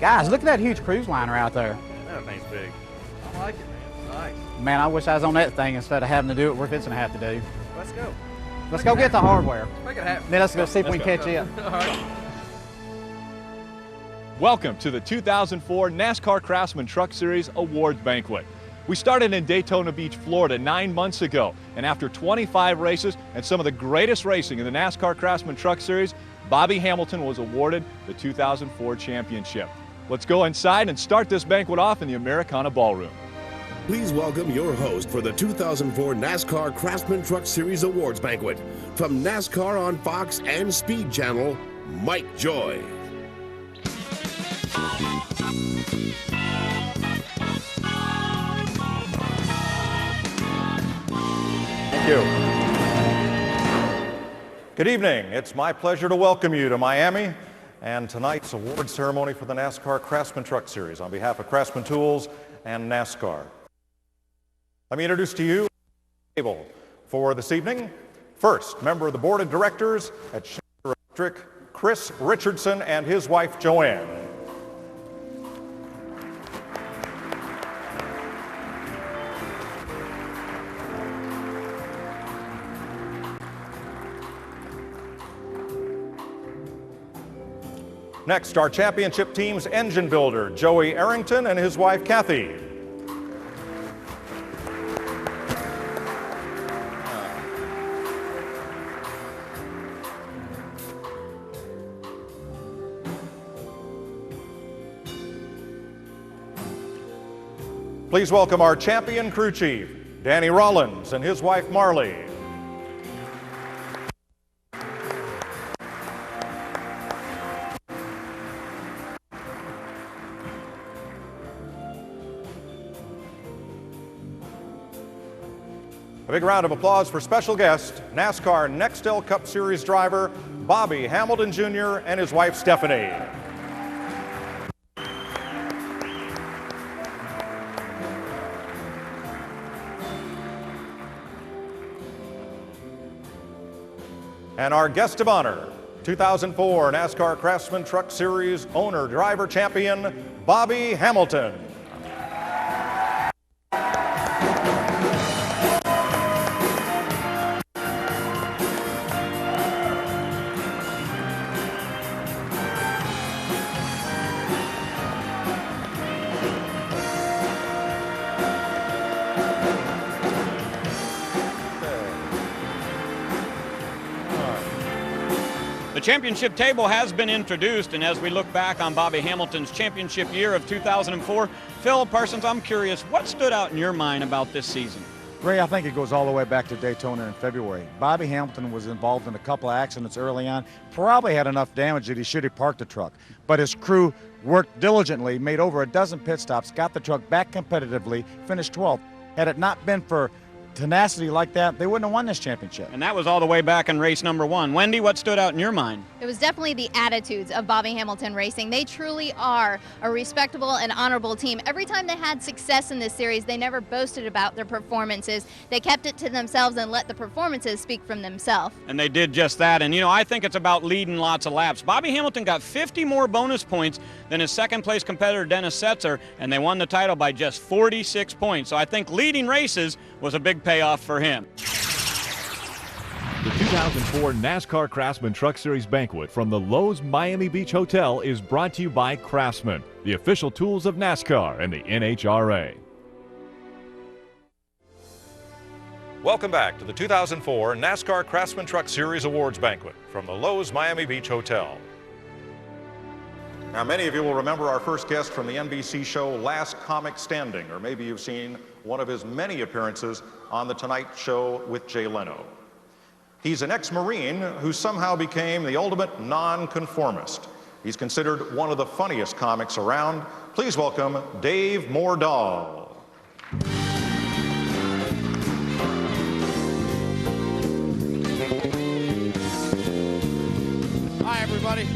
Guys, look at that huge cruise liner out there. That thing's big. I like it, man. It's nice. Man, I wish I was on that thing instead of having to do what we're fixing to have to do. Let's go. Let's go get the hardware. Make it happen. Then let's go see if we can catch it. All right. Welcome to the 2004 NASCAR Craftsman Truck Series Awards Banquet. We started in Daytona Beach, Florida 9 months ago, and after 25 races and some of the greatest racing in the NASCAR Craftsman Truck Series, Bobby Hamilton was awarded the 2004 championship. Let's go inside and start this banquet off in the Americana Ballroom. Please welcome your host for the 2004 NASCAR Craftsman Truck Series Awards Banquet, from NASCAR on Fox and Speed Channel, Mike Joy. Thank you. Good evening. It's my pleasure to welcome you to Miami and tonight's award ceremony for the NASCAR Craftsman Truck Series on behalf of Craftsman Tools and NASCAR. Let me introduce to you the table for this evening. First, member of the board of directors at Schneider Electric, Chris Richardson, and his wife Joanne. Next, our championship team's engine builder, Joey Arrington, and his wife, Kathy. Please welcome our champion crew chief, Danny Rollins, and his wife, Marley. A big round of applause for special guest, NASCAR Nextel Cup Series driver, Bobby Hamilton Jr. and his wife, Stephanie. And our guest of honor, 2004 NASCAR Craftsman Truck Series owner, driver, champion, Bobby Hamilton. The championship table has been introduced, and as we look back on Bobby Hamilton's championship year of 2004, Phil Parsons, I'm curious, what stood out in your mind about this season? Ray, I think it goes all the way back to Daytona in February. Bobby Hamilton was involved in a couple of accidents early on, probably had enough damage that he should have parked the truck. But his crew worked diligently, made over a dozen pit stops, got the truck back competitively, finished 12th. Had it not been for tenacity like that, they wouldn't have won this championship. And that was all the way back in race number 1. Wendy, what stood out in your mind? It was definitely the attitudes of Bobby Hamilton Racing. They truly are a respectable and honorable team. Every time they had success in this series, they never boasted about their performances. They kept it to themselves and let the performances speak from themselves. And they did just that. And, you know, I think it's about leading lots of laps. Bobby Hamilton got 50 more bonus points than his second-place competitor, Dennis Setzer, and they won the title by just 46 points. So I think leading races was a big payoff for him. The 2004 NASCAR Craftsman Truck Series Banquet from the Lowe's Miami Beach Hotel is brought to you by Craftsman, the official tools of NASCAR and the NHRA. Welcome back to the 2004 NASCAR Craftsman Truck Series Awards Banquet from the Lowe's Miami Beach Hotel. Now, many of you will remember our first guest from the NBC show Last Comic Standing, or maybe you've seen one of his many appearances on The Tonight Show with Jay Leno. He's an ex-Marine who somehow became the ultimate nonconformist. He's considered one of the funniest comics around. Please welcome Dave Mordahl. Hi, everybody.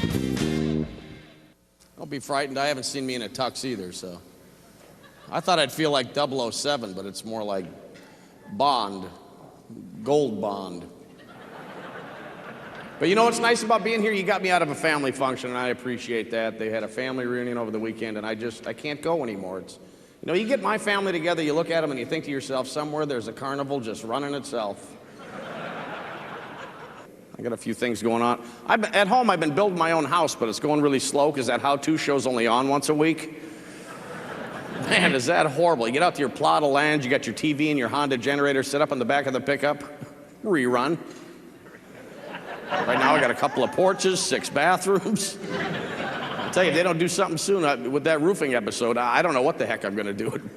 Don't be frightened. I haven't seen me in a tux either, so. I thought I'd feel like 007, but it's more like Bond, Gold Bond. But you know what's nice about being here? You got me out of a family function, and I appreciate that. They had a family reunion over the weekend, and I can't go anymore. You know, you get my family together, you look at them, and you think to yourself, somewhere there's a carnival just running itself. I got a few things going on. At home, I've been building my own house, but it's going really slow because that how-to show's only on once a week. Man, is that horrible. You get out to your plot of land, you got your TV and your Honda generator set up on the back of the pickup. Rerun. Right now I got a couple of porches, 6 bathrooms. I'll tell you, if they don't do something soon with that roofing episode, I don't know what the heck I'm going to do.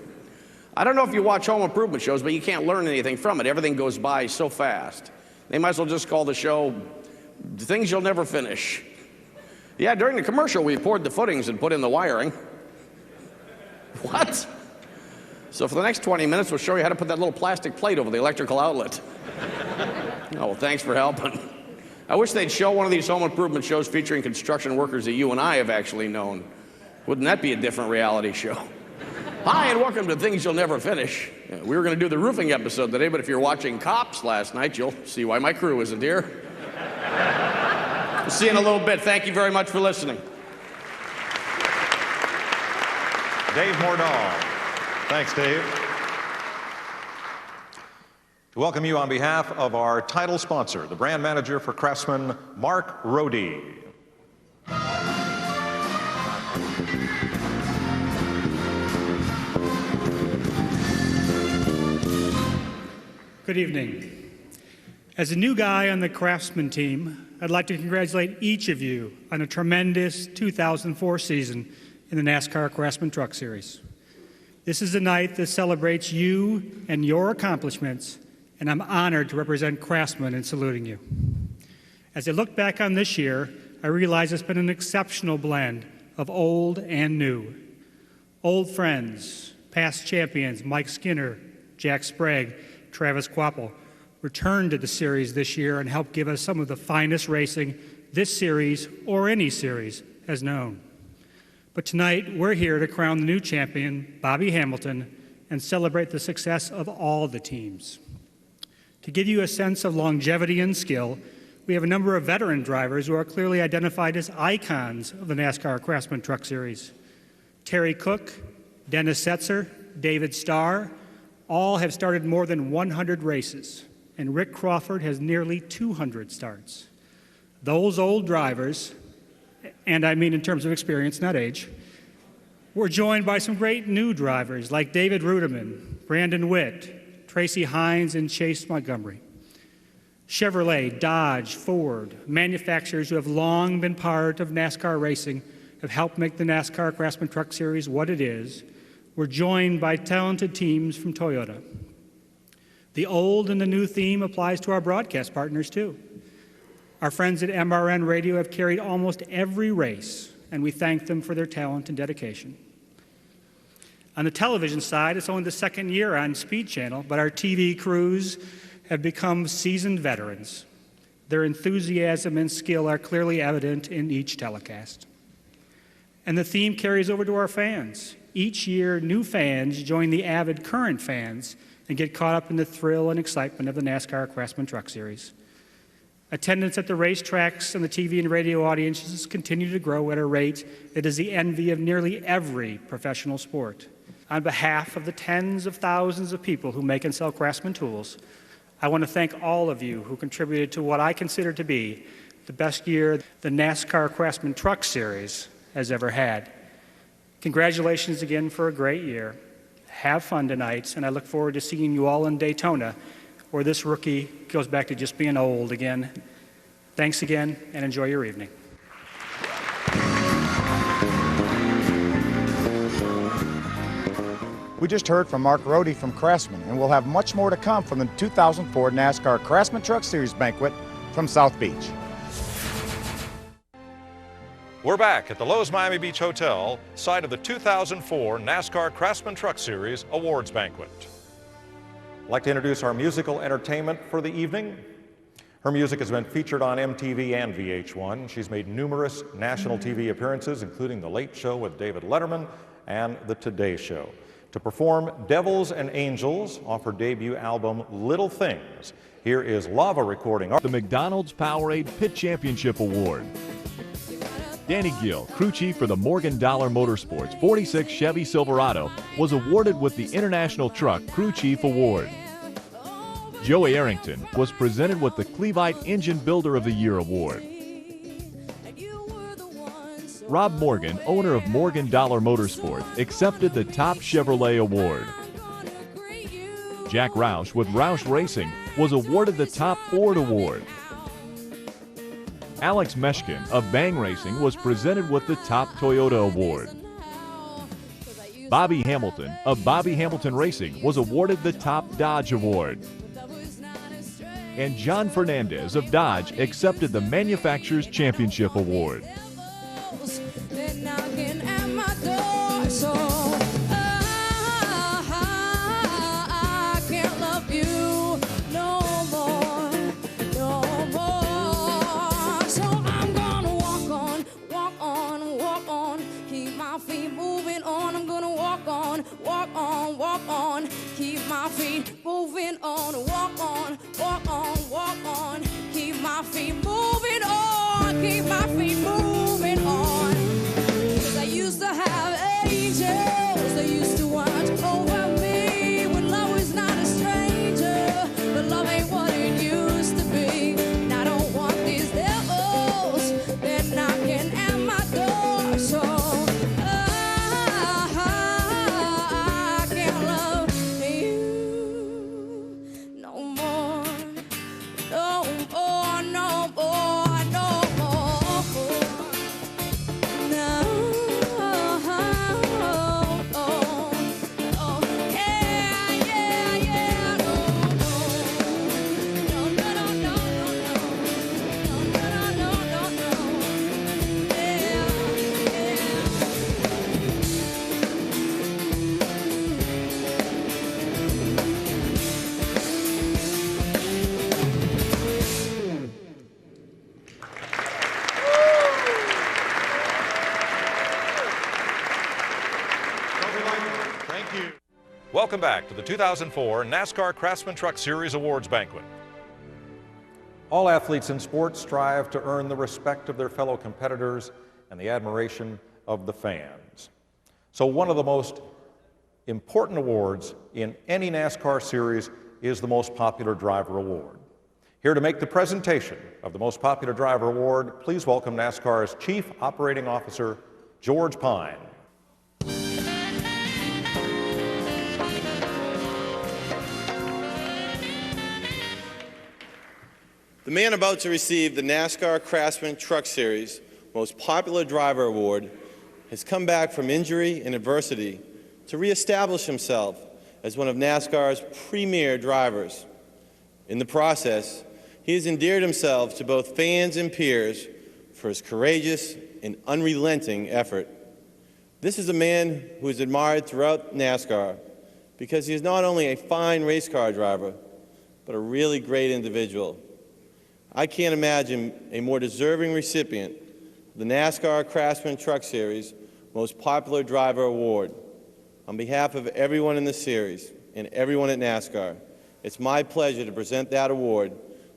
I don't know if you watch home improvement shows, but you can't learn anything from it. Everything goes by so fast. They might as well just call the show Things You'll Never Finish. Yeah, during the commercial, we poured the footings and put in the wiring. What? So for the next 20 minutes, we'll show you how to put that little plastic plate over the electrical outlet. Oh, well, thanks for helping. I wish they'd show one of these home improvement shows featuring construction workers that you and I have actually known. Wouldn't that be a different reality show? Hi, and welcome to Things You'll Never Finish. We were going to do the roofing episode today, but if you're watching Cops last night, you'll see why my crew isn't here. We'll see you in a little bit. Thank you very much for listening. Dave Mordaunt. Thanks, Dave. To welcome you on behalf of our title sponsor, the brand manager for Craftsman, Mark Rohde. Good evening. As a new guy on the Craftsman team, I'd like to congratulate each of you on a tremendous 2004 season in the NASCAR Craftsman Truck Series. This is a night that celebrates you and your accomplishments, and I'm honored to represent Craftsman in saluting you. As I look back on this year, I realize it's been an exceptional blend of old and new. Old friends, past champions Mike Skinner, Jack Sprague, Travis Quapple returned to the series this year and helped give us some of the finest racing this series or any series has known. But tonight, we're here to crown the new champion, Bobby Hamilton, and celebrate the success of all the teams. To give you a sense of longevity and skill, we have a number of veteran drivers who are clearly identified as icons of the NASCAR Craftsman Truck Series. Terry Cook, Dennis Setzer, David Starr, all have started more than 100 races, and Rick Crawford has nearly 200 starts. Those old drivers, and I mean in terms of experience, not age, were joined by some great new drivers like David Ruderman, Brandon Witt, Tracy Hines, and Chase Montgomery. Chevrolet, Dodge, Ford, manufacturers who have long been part of NASCAR racing, have helped make the NASCAR Craftsman Truck Series what it is. We're joined by talented teams from Toyota. The old and the new theme applies to our broadcast partners, too. Our friends at MRN Radio have carried almost every race, and we thank them for their talent and dedication. On the television side, it's only the second year on Speed Channel, but our TV crews have become seasoned veterans. Their enthusiasm and skill are clearly evident in each telecast. And the theme carries over to our fans. Each year, new fans join the avid current fans and get caught up in the thrill and excitement of the NASCAR Craftsman Truck Series. Attendance at the racetracks and the TV and radio audiences continue to grow at a rate that is the envy of nearly every professional sport. On behalf of the tens of thousands of people who make and sell Craftsman tools, I want to thank all of you who contributed to what I consider to be the best year the NASCAR Craftsman Truck Series has ever had. Congratulations again for a great year. Have fun tonight, and I look forward to seeing you all in Daytona, where this rookie goes back to just being old again. Thanks again, and enjoy your evening. We just heard from Mark Rohde from Craftsman, and we'll have much more to come from the 2004 NASCAR Craftsman Truck Series Banquet from South Beach. We're back at the Lowe's Miami Beach Hotel, site of the 2004 NASCAR Craftsman Truck Series Awards Banquet. I'd like to introduce our musical entertainment for the evening. Her music has been featured on MTV and VH1. She's made numerous national TV appearances, including The Late Show with David Letterman and The Today Show. To perform Devils and Angels off her debut album, Little Things, here is Lava recording. The McDonald's Powerade Pit Championship Award. Danny Gill, crew chief for the Morgan Dollar Motorsports 46 Chevy Silverado, was awarded with the International Truck Crew Chief Award. Joey Arrington was presented with the Clevite Engine Builder of the Year Award. Rob Morgan, owner of Morgan Dollar Motorsport, accepted the Top Chevrolet Award. Jack Roush with Roush Racing was awarded the Top Ford Award. Alex Meshkin of Bang Racing was presented with the Top Toyota Award. Bobby Hamilton of Bobby Hamilton Racing was awarded the Top Dodge Award. And John Fernandez of Dodge accepted the Manufacturers Championship Award. Keep my feet moving on, walk on, walk on, walk on. Keep my feet moving on, keep my feet moving on. 'Cause I used to have angels, they used to watch over me. When love was not a stranger, but love ain't what it used to be. And I don't want these devils, they're knocking at my door. So Welcome back to the 2004 NASCAR Craftsman Truck Series Awards Banquet. All athletes in sports strive to earn the respect of their fellow competitors and the admiration of the fans. So one of the most important awards in any NASCAR series is the Most Popular Driver Award. Here to make the presentation of the Most Popular Driver Award, please welcome NASCAR's Chief Operating Officer, George Pine. The man about to receive the NASCAR Craftsman Truck Series Most Popular Driver Award has come back from injury and adversity to reestablish himself as one of NASCAR's premier drivers. In the process, he has endeared himself to both fans and peers for his courageous and unrelenting effort. This is a man who is admired throughout NASCAR because he is not only a fine race car driver, but a really great individual. I can't imagine a more deserving recipient of the NASCAR Craftsman Truck Series Most Popular Driver Award. On behalf of everyone in the series and everyone at NASCAR, it's my pleasure to present that award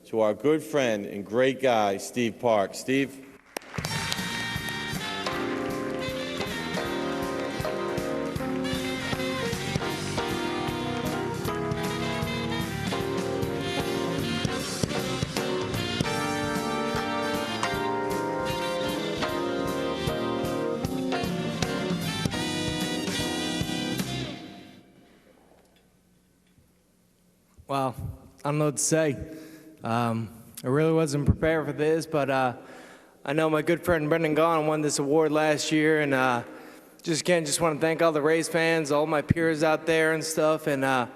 to our good friend and great guy, Steve Park. Steve. Well, I don't know what to say. I really wasn't prepared for this, but I know my good friend Brendan Gaughan won this award last year, and just want to thank all the race fans, all my peers out there and stuff, and I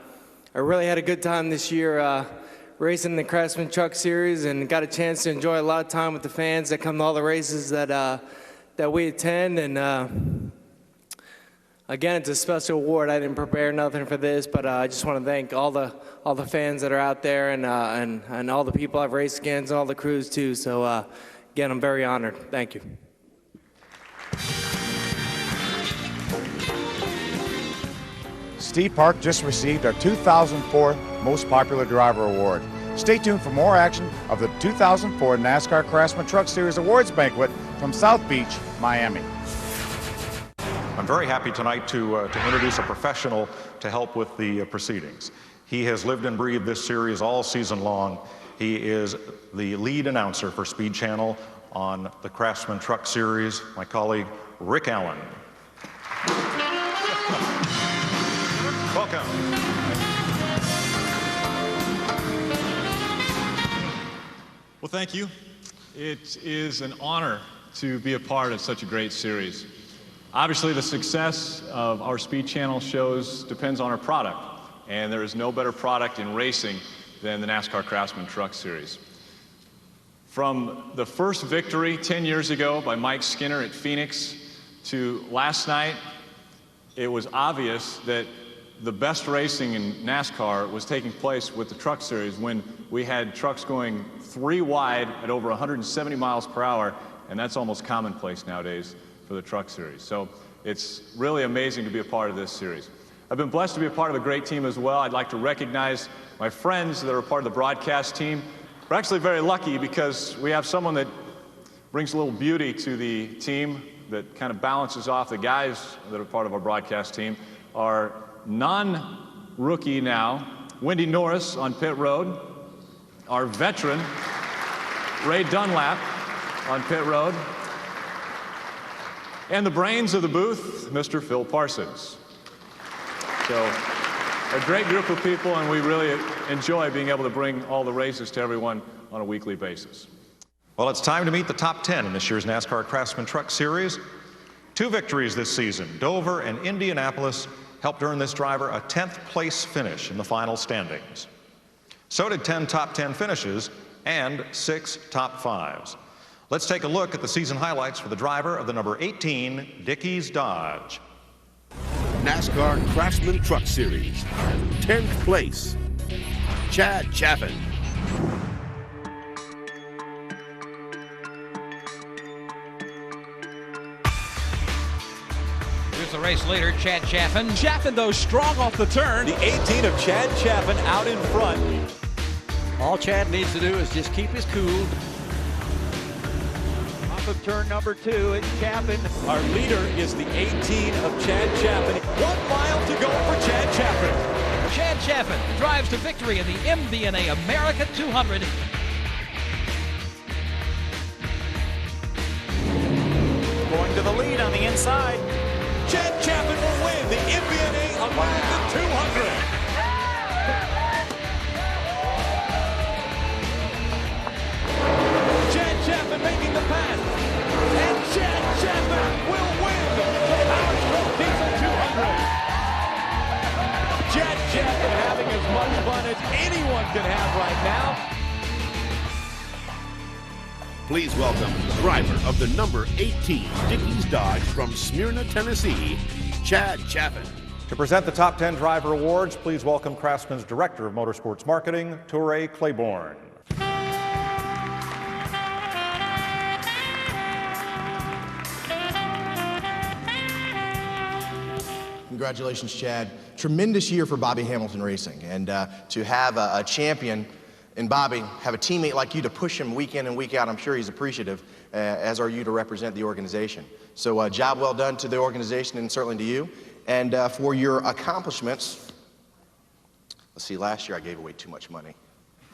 really had a good time this year racing the Craftsman Truck Series, and got a chance to enjoy a lot of time with the fans that come to all the races that we attend, and again, it's a special award. I didn't prepare nothing for this, but I just want to thank all the fans that are out there, and all the people I've raced against, and all the crews too. So again, I'm very honored. Thank you. Steve Park just received our 2004 Most Popular Driver Award. Stay tuned for more action of the 2004 NASCAR Craftsman Truck Series Awards Banquet from South Beach, Miami. I'm very happy tonight to introduce a professional to help with the proceedings. He has lived and breathed this series all season long. He is the lead announcer for Speed Channel on the Craftsman Truck Series, my colleague Rick Allen. Welcome. Well, thank you. It is an honor to be a part of such a great series. Obviously, the success of our Speed Channel shows depends on our product, and there is no better product in racing than the NASCAR Craftsman Truck Series. From the first victory 10 years ago by Mike Skinner at Phoenix to last night, it was obvious that the best racing in NASCAR was taking place with the Truck Series when we had trucks going 3 wide at over 170 miles per hour, and that's almost commonplace nowadays for the Truck Series. So it's really amazing to be a part of this series. I've been blessed to be a part of a great team as well. I'd like to recognize my friends that are a part of the broadcast team. We're actually very lucky because we have someone that brings a little beauty to the team that kind of balances off the guys that are part of our broadcast team. Our non-rookie now, Wendy Norris on pit road. Our veteran, Ray Dunlap on pit road. And the brains of the booth, Mr. Phil Parsons. So, a great group of people, and we really enjoy being able to bring all the races to everyone on a weekly basis. Well, it's time to meet the top 10 in this year's NASCAR Craftsman Truck Series. 2 victories this season, Dover and Indianapolis, helped earn this driver a 10th place finish in the final standings. So did 10 top 10 finishes and 6 top 5s. Let's take a look at the season highlights for the driver of the number 18 Dickies Dodge. NASCAR Craftsman Truck Series, 10th place, Chad Chaffin. Here's the race leader, Chad Chaffin. Chaffin, though, strong off the turn. The 18 of Chad Chaffin out in front. All Chad needs to do is just keep his cool. Off of turn number 2, it's Chaffin. Our leader is the 18 of Chad Chaffin. 1 mile to go for Chad Chaffin. Chad Chaffin drives to victory in the MVNA America 200. Going to the lead on the inside. Chad Chaffin will win the MVNA America 200. Chad Chaffin making the pass. And Chad Chaffin will win the Powerstroke Diesel 200. Chad Chaffin having as much fun as anyone can have right now. Please welcome driver of the number 18 Dickies Dodge from Smyrna, Tennessee, Chad Chaffin. To present the top 10 driver awards, please welcome Craftsman's Director of Motorsports Marketing, Toure Claiborne. Congratulations, Chad. Tremendous year for Bobby Hamilton Racing, and to have a champion in Bobby, have a teammate like you to push him week in and week out, I'm sure he's appreciative, as are you to represent the organization. So job well done to the organization and certainly to you. And for your accomplishments, let's see, last year I gave away too much money.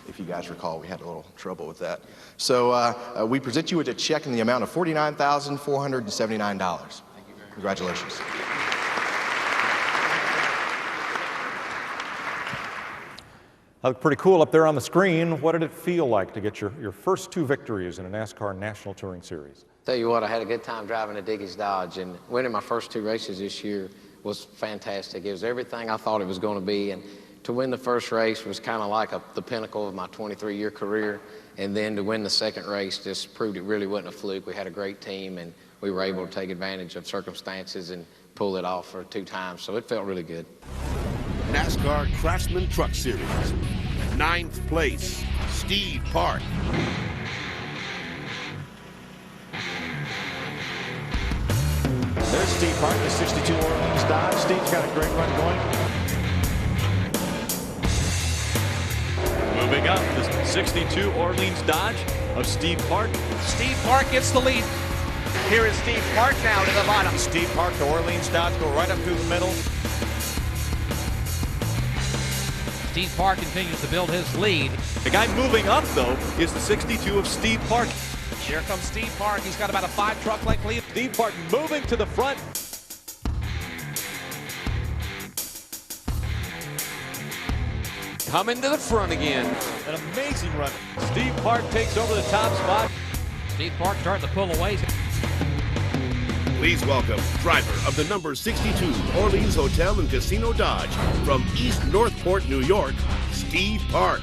If you guys recall, we had a little trouble with that. So we present you with a check in the amount of $49,479. Congratulations. Looked pretty cool up there on the screen. What did it feel like to get your first 2 victories in a NASCAR National Touring Series? Tell you what, I had a good time driving a Dickies Dodge, and winning my first 2 races this year was fantastic. It was everything I thought it was going to be, and to win the first race was kind of like the pinnacle of my 23-year career, and then to win the second race just proved it really wasn't a fluke. We had a great team, and we were able to take advantage of circumstances and pull it off for 2 times, so it felt really good. NASCAR Craftsman Truck Series, 9th place, Steve Park. There's Steve Park, the 62 Orleans Dodge. Steve's got a great run going. Coming up, the 62 Orleans Dodge of Steve Park. Steve Park gets the lead. Here is Steve Park now to the bottom. Steve Park, the Orleans Dodge go right up through the middle. Steve Park continues to build his lead. The guy moving up, though, is the 62 of Steve Park. Here comes Steve Park. He's got about a 5-truck length lead. Steve Park moving to the front. Coming to the front again. An amazing run. Steve Park takes over the top spot. Steve Park starting to pull away. Please welcome driver of the number 62 Orleans Hotel and Casino Dodge from East Northport, New York, Steve Park.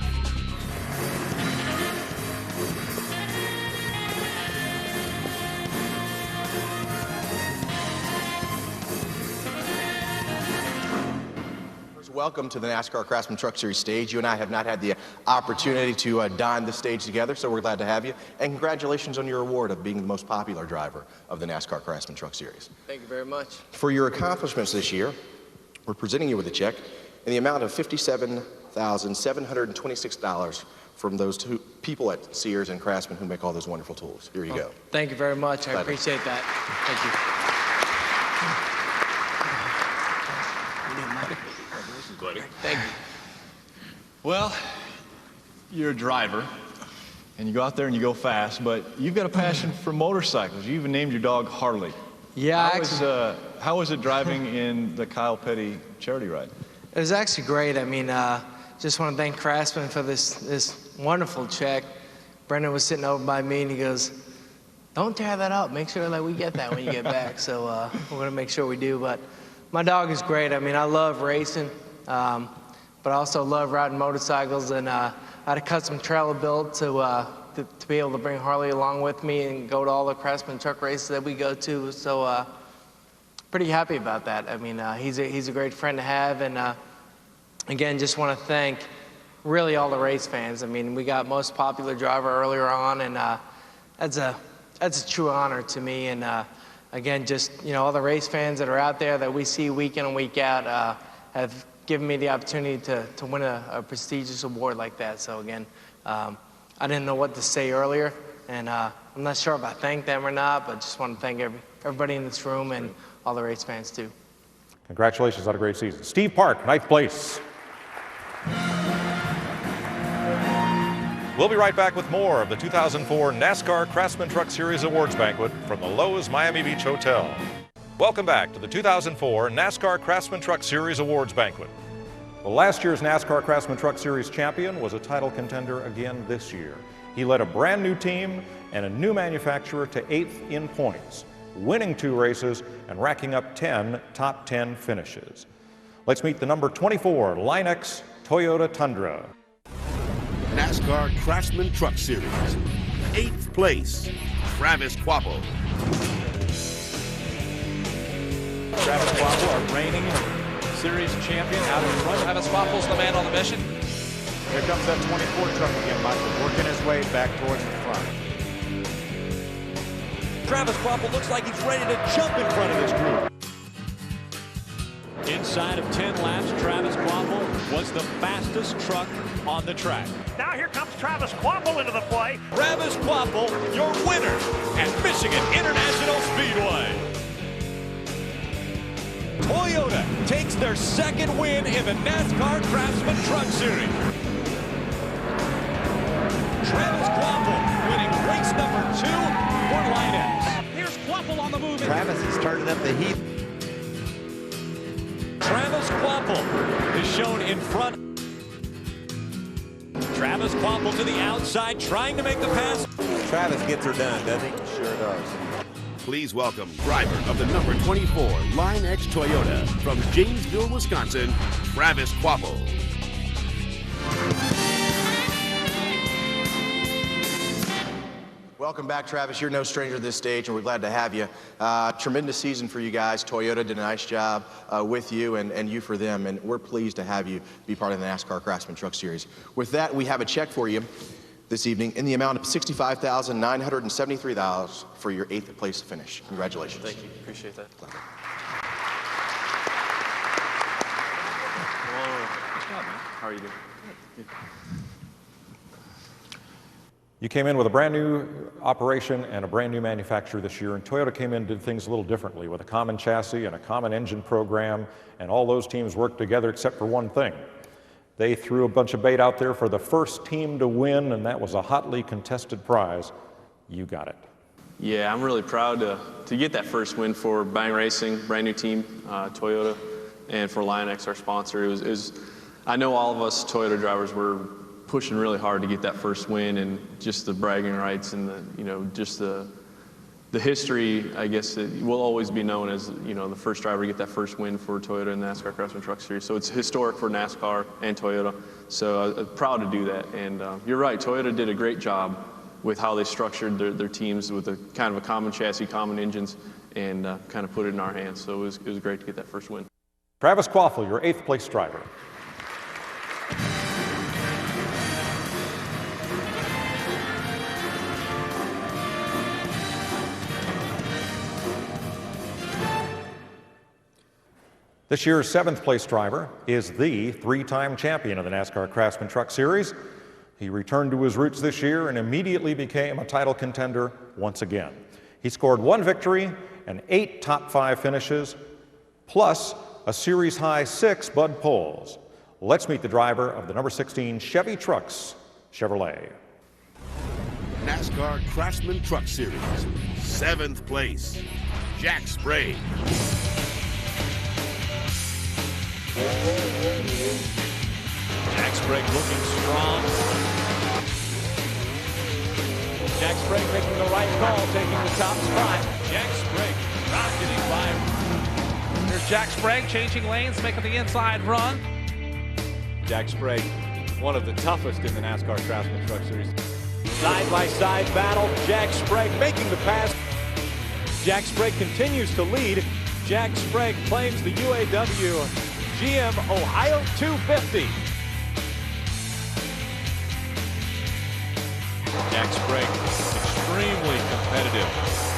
Welcome to the NASCAR Craftsman Truck Series stage. You and I have not had the opportunity to don the stage together, so we're glad to have you. And congratulations on your award of being the most popular driver of the NASCAR Craftsman Truck Series. Thank you very much. For your accomplishments this year, we're presenting you with a check in the amount of $57,726 from those two people at Sears and Craftsman who make all those wonderful tools. Here you go. Thank you very much. I Glad appreciate that. Thank you. Thank you. Well, you're a driver, and you go out there and you go fast, but you've got a passion for motorcycles. You even named your dog Harley. Yeah, how was it driving in the Kyle Petty charity ride? It was actually great. I mean, just want to thank Craftsman for this wonderful check. Brendan was sitting over by me and he goes, "Don't tear that up. Make sure that we get that when you get back." So we're going to make sure we do. But my dog is great. I mean, I love racing. But I also love riding motorcycles, and I had a custom trailer built to be able to bring Harley along with me and go to all the Craftsman truck races that we go to. So pretty happy about that. I mean, he's a great friend to have, and again, just want to thank really all the race fans. I mean, we got most popular driver earlier on, and that's a true honor to me. And again, just all the race fans that are out there that we see week in and week out have given me the opportunity to win a prestigious award like that. So again, I didn't know what to say earlier, and I'm not sure if I thanked them or not, but just want to thank everybody in this room and all the race fans too. Congratulations on a great season. Steve Park, 9th place. We'll be right back with more of the 2004 NASCAR Craftsman Truck Series Awards Banquet from the Lowe's Miami Beach Hotel. Welcome back to the 2004 NASCAR Craftsman Truck Series Awards Banquet. Well, last year's NASCAR Craftsman Truck Series champion was a title contender again this year. He led a brand new team and a new manufacturer to 8th in points, winning 2 races and racking up 10 top 10 finishes. Let's meet the number 24 Line X Toyota Tundra. NASCAR Craftsman Truck Series, 8th place, Travis Quapple. Travis Quapple, our reigning series champion, out in front. Travis Quapple's the man on the mission. Here comes that 24 truck again, Michael, working his way back towards the front. Travis Quapple looks like he's ready to jump in front of this group. Inside of 10 laps, Travis Quapple was the fastest truck on the track. Now here comes Travis Quapple into the play. Travis Quapple, your winner at Michigan International Speedway. Toyota takes their 2nd win in the NASCAR Craftsman Truck Series. Travis Quapple winning race number 2 for Line X. Here's Quapple on the move. Travis has started up the heat. Travis Quapple is shown in front. Travis Quapple to the outside, trying to make the pass. Travis gets her done, doesn't he? Sure does. Please welcome driver of the number 24 Line X Toyota from Janesville, Wisconsin, Travis Quapple. Welcome back, Travis. You're no stranger to this stage, and we're glad to have you. Tremendous season for you guys. Toyota did a nice job with you and you for them, and we're pleased to have you be part of the NASCAR Craftsman Truck Series. With that, we have a check for you this evening in the amount of $65,973 for your 8th place finish. Congratulations. Thank you. Appreciate that. How are you doing? You came in with a brand new operation and a brand new manufacturer this year, and Toyota came in and did things a little differently with a common chassis and a common engine program, and all those teams worked together except for one thing. They threw a bunch of bait out there for the first team to win, and that was a hotly contested prize. You got it. Yeah, I'm really proud to get that first win for Bang Racing, brand new team, Toyota, and for Lionex, our sponsor. It was, I know all of us Toyota drivers were pushing really hard to get that first win, and just the bragging rights and just the history, I guess, it will always be known as, the first driver to get that first win for Toyota in the NASCAR Craftsman Truck Series. So it's historic for NASCAR and Toyota. So I'm proud to do that. And you're right, Toyota did a great job with how they structured their teams with a kind of a common chassis, common engines, and kind of put it in our hands. So it was great to get that first win. Travis Quaffle, your 8th place driver. This year's 7th place driver is the 3-time champion of the NASCAR Craftsman Truck Series. He returned to his roots this year and immediately became a title contender once again. He scored 1 victory and 8 top 5 finishes, plus a series high 6 Bud poles. Let's meet the driver of the number 16 Chevy Trucks Chevrolet. NASCAR Craftsman Truck Series, 7th place, Jack Sprague. Jack Sprague looking strong. Jack Sprague making the right call, taking the top spot. Jack Sprague rocketing by. There's Jack Sprague changing lanes, making the inside run. Jack Sprague, one of the toughest in the NASCAR Craftsman Truck Series. Side-by-side battle. Jack Sprague making the pass. Jack Sprague continues to lead. Jack Sprague claims the UAW GM Ohio 250. Jack Sprague, extremely competitive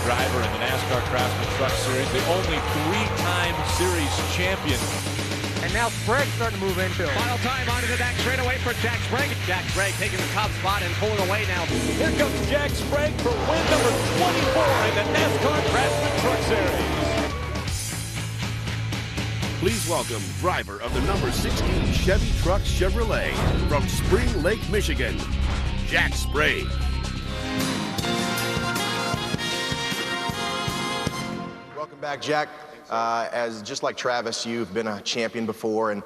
driver in the NASCAR Craftsman Truck Series, the only 3-time series champion. And now Sprague starting to move into it. Final time onto the back straightaway for Jack Sprague. Jack Sprague taking the top spot and pulling away now. Here comes Jack Sprague for win number 24 in the NASCAR Craftsman Truck Series. Please welcome driver of the number 16 Chevy Truck Chevrolet from Spring Lake, Michigan, Jack Sprague. Welcome back, Jack. As just like Travis, you've been a champion before, and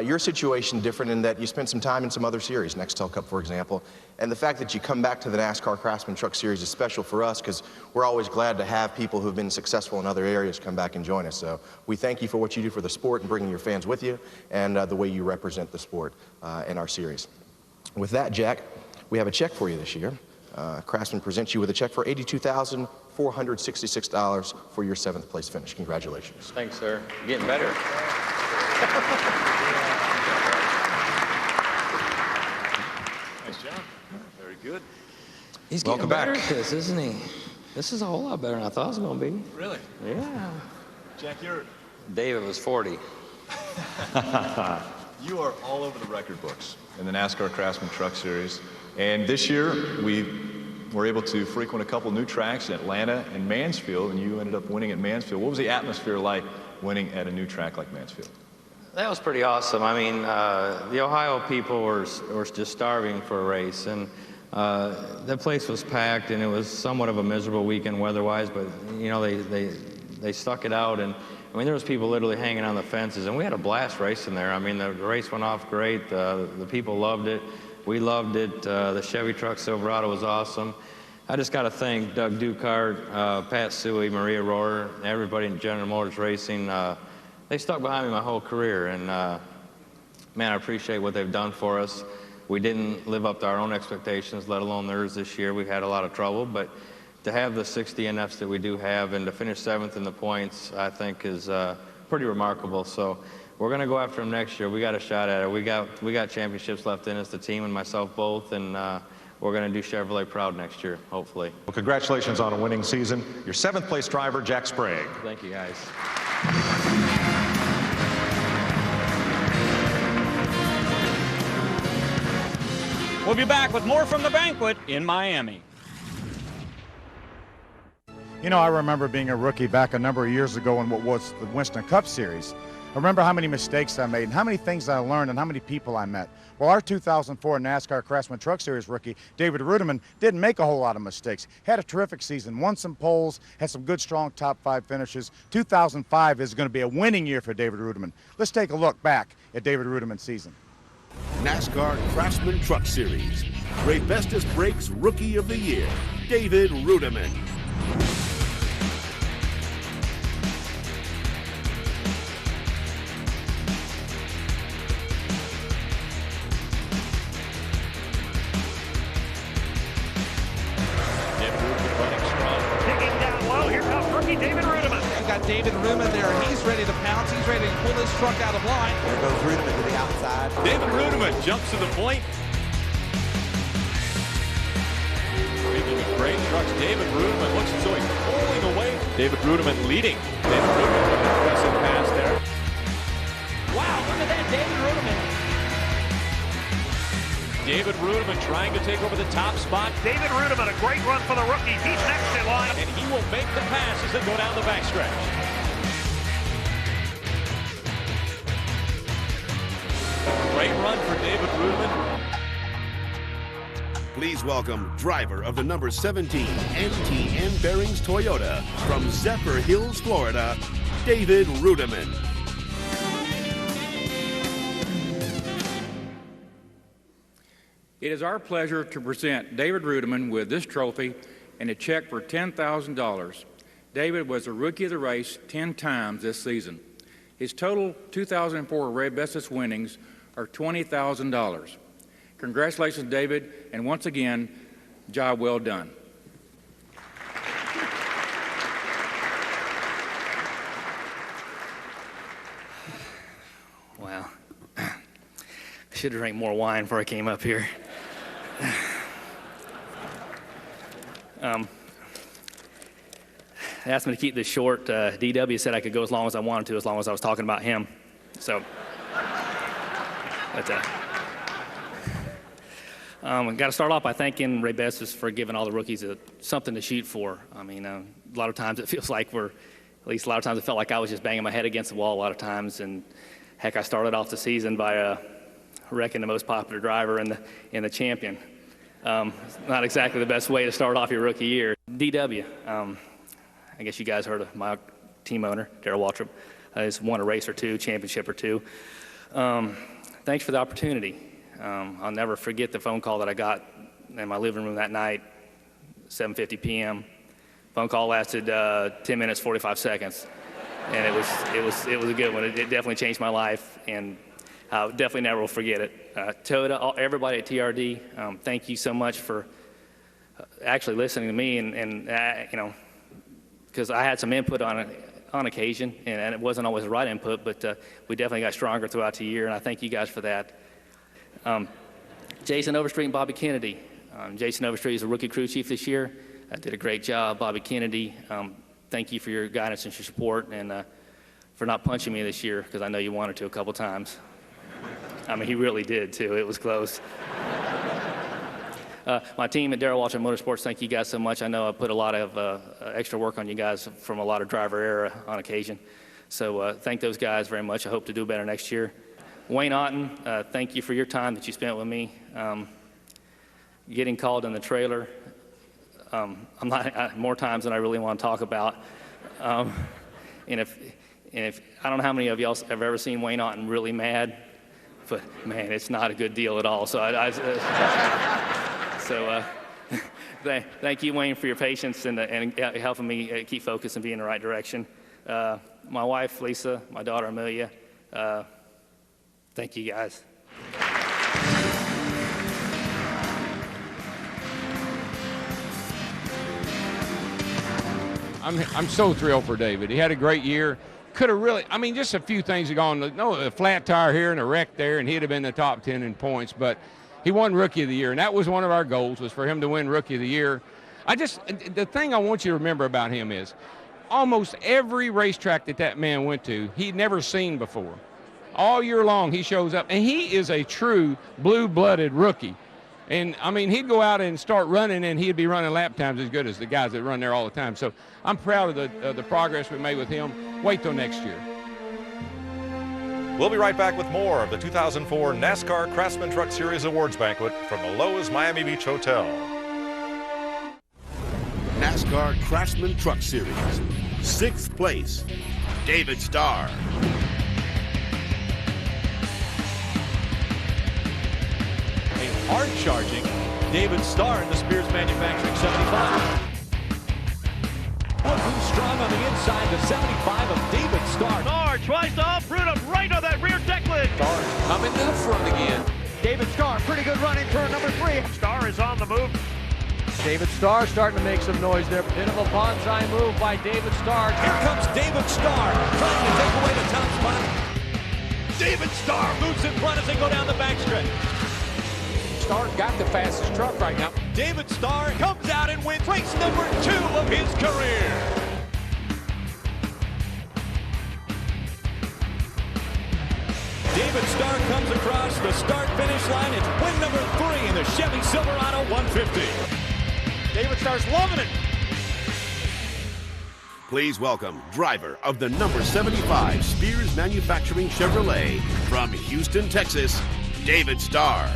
your situation different in that you spent some time in some other series, Nextel Cup, for example. And the fact that you come back to the NASCAR Craftsman Truck Series is special for us because we're always glad to have people who've been successful in other areas come back and join us. So we thank you for what you do for the sport and bringing your fans with you, and the way you represent the sport in our series. With that, Jack, we have a check for you this year. Craftsman presents you with a check for $82,466 for your 7th place finish. Congratulations. Thanks, sir. You're getting better. Nice job. Very good. He's Welcome getting better back. at this, isn't he? This is a whole lot better than I thought it was going to be. Really? Yeah. Jack, you're... David was 40. You are all over the record books in the NASCAR Craftsman Truck Series. And this year, we were able to frequent a couple new tracks in Atlanta and Mansfield, and you ended up winning at Mansfield. What was the atmosphere like winning at a new track like Mansfield? That was pretty awesome. I mean, the Ohio people were just starving for a race, and that place was packed, and it was somewhat of a miserable weekend weather-wise, but, they stuck it out, and I mean, there was people literally hanging on the fences, and we had a blast racing there. I mean, the race went off great. The people loved it. We loved it. The Chevy Truck Silverado was awesome. I just got to thank Doug Ducart, Pat Suey, Maria Rohrer, everybody in General Motors Racing. They stuck behind me my whole career, and man, I appreciate what they've done for us. We didn't live up to our own expectations, let alone theirs this year. We had a lot of trouble, but to have the 6 DNFs that we do have and to finish 7th in the points, I think is pretty remarkable. So we're going to go after them next year. We got a shot at it. We got championships left in us, the team and myself both, and we're going to do Chevrolet proud next year, hopefully. Well, congratulations on a winning season. Your 7th place driver, Jack Sprague. Thank you, guys. We'll be back with more from the Banquet in Miami. You know, I remember being a rookie back a number of years ago in what was the Winston Cup Series. I remember how many mistakes I made and how many things I learned and how many people I met. Well, our 2004 NASCAR Craftsman Truck Series rookie, David Ruderman, didn't make a whole lot of mistakes. Had a terrific season, won some poles, had some good, strong top 5 finishes. 2005 is going to be a winning year for David Ruderman. Let's take a look back at David Ruderman's season. NASCAR Craftsman Truck Series. Ray Bestis Brakes Rookie of the Year, David Ruderman. David Ruderman. You got David Ruderman there. He's ready to pounce. He's ready to pull his truck out of line. There goes Ruderman to the outside. David Ruderman jumps to the point. Speaking of great trucks, David Ruderman looks as though he's pulling away. David Ruderman leading. David Ruderman with an impressive pass there. Wow, look at that, David Ruderman. David Ruderman trying to take over the top spot. David Ruderman, a great run for the rookie. He's next in line. And he will make the pass as they go down the backstretch. Great run for David Ruderman. Please welcome driver of the number 17 NTN Bearings Toyota from Zephyr Hills, Florida, David Ruderman. It is our pleasure to present David Ruderman with this trophy and a check for $10,000. David was a Rookie of the Race 10 times this season. His total 2004 Ray Bestis winnings are $20,000. Congratulations, David, and once again, job well done. Wow. I should have drank more wine before I came up here. They asked me to keep this short. DW said I could go as long as I wanted to, as long as I was talking about him. So, but I got to start off by thanking Ray Bestis for giving all the rookies something to shoot for. I mean, a lot of times it feels like at least a lot of times it felt like I was just banging my head against the wall a lot of times. And heck, I started off the season by wrecking the most popular driver in the champion. It's not exactly the best way to start off your rookie year. DW, I guess you guys heard of my team owner, Darrell Waltrip. He's won a race or two, championship or two. Thanks for the opportunity. I'll never forget the phone call that I got in my living room that night, 7:50 p.m. Phone call lasted 10 minutes, 45 seconds. And it was a good one. It definitely changed my life, and I definitely never will forget it. Toyota, everybody at TRD, thank you so much for actually listening to me, and you know, because I had some input on it on occasion, and it wasn't always the right input, but we definitely got stronger throughout the year, and I thank you guys for that. Jason Overstreet and Bobby Kennedy. Jason Overstreet is a rookie crew chief this year. Did a great job. Bobby Kennedy, thank you for your guidance and your support, and for not punching me this year, because I know you wanted to a couple times. I mean, he really did, too. It was close. My team at Darrell Waltrip Motorsports, thank you guys so much. I know I put a lot of extra work on you guys from a lot of driver error on occasion. So thank those guys very much. I hope to do better next year. Wayne Otten, thank you for your time that you spent with me. Getting called in the trailer, more times than I really want to talk about. And if I don't know how many of y'all have ever seen Wayne Otten really mad, but man, it's not a good deal at all. So thank you, Wayne, for your patience and helping me keep focused and be in the right direction. My wife, Lisa, my daughter, Amelia, thank you guys. I'm so thrilled for David. He had a great year. Could have really, I mean, just a few things had gone, a flat tire here and a wreck there, and he'd have been in the top 10 in points, but he won Rookie of the Year, and that was one of our goals, was for him to win Rookie of the Year. The thing I want you to remember about him is almost every racetrack that man went to, he'd never seen before. All year long, he shows up, and he is a true blue-blooded rookie. And, I mean, he'd go out and start running, and he'd be running lap times as good as the guys that run there all the time. So I'm proud of the progress we made with him. Wait till next year. We'll be right back with more of the 2004 NASCAR Craftsman Truck Series Awards Banquet from the Lowe's Miami Beach Hotel. NASCAR Craftsman Truck Series. 6th place, David Starr. A hard-charging David Starr in the Spears Manufacturing 75. One move strong on the inside, the 75 of David Starr. Starr tries to uproot him right on that rear deck lid. Starr coming to the front again. David Starr, pretty good run in turn number 3. Starr is on the move. David Starr starting to make some noise there. Bit of a bonsai move by David Starr. Here comes David Starr trying to take away the top spot. David Starr moves in front as they go down the backstretch. Starr got the fastest truck right now. David Starr comes out and wins race number 2 of his career. David Starr comes across the start-finish line. It's win number 3 in the Chevy Silverado 150. David Starr's loving it. Please welcome driver of the number 75 Spears Manufacturing Chevrolet from Houston, Texas, David Starr.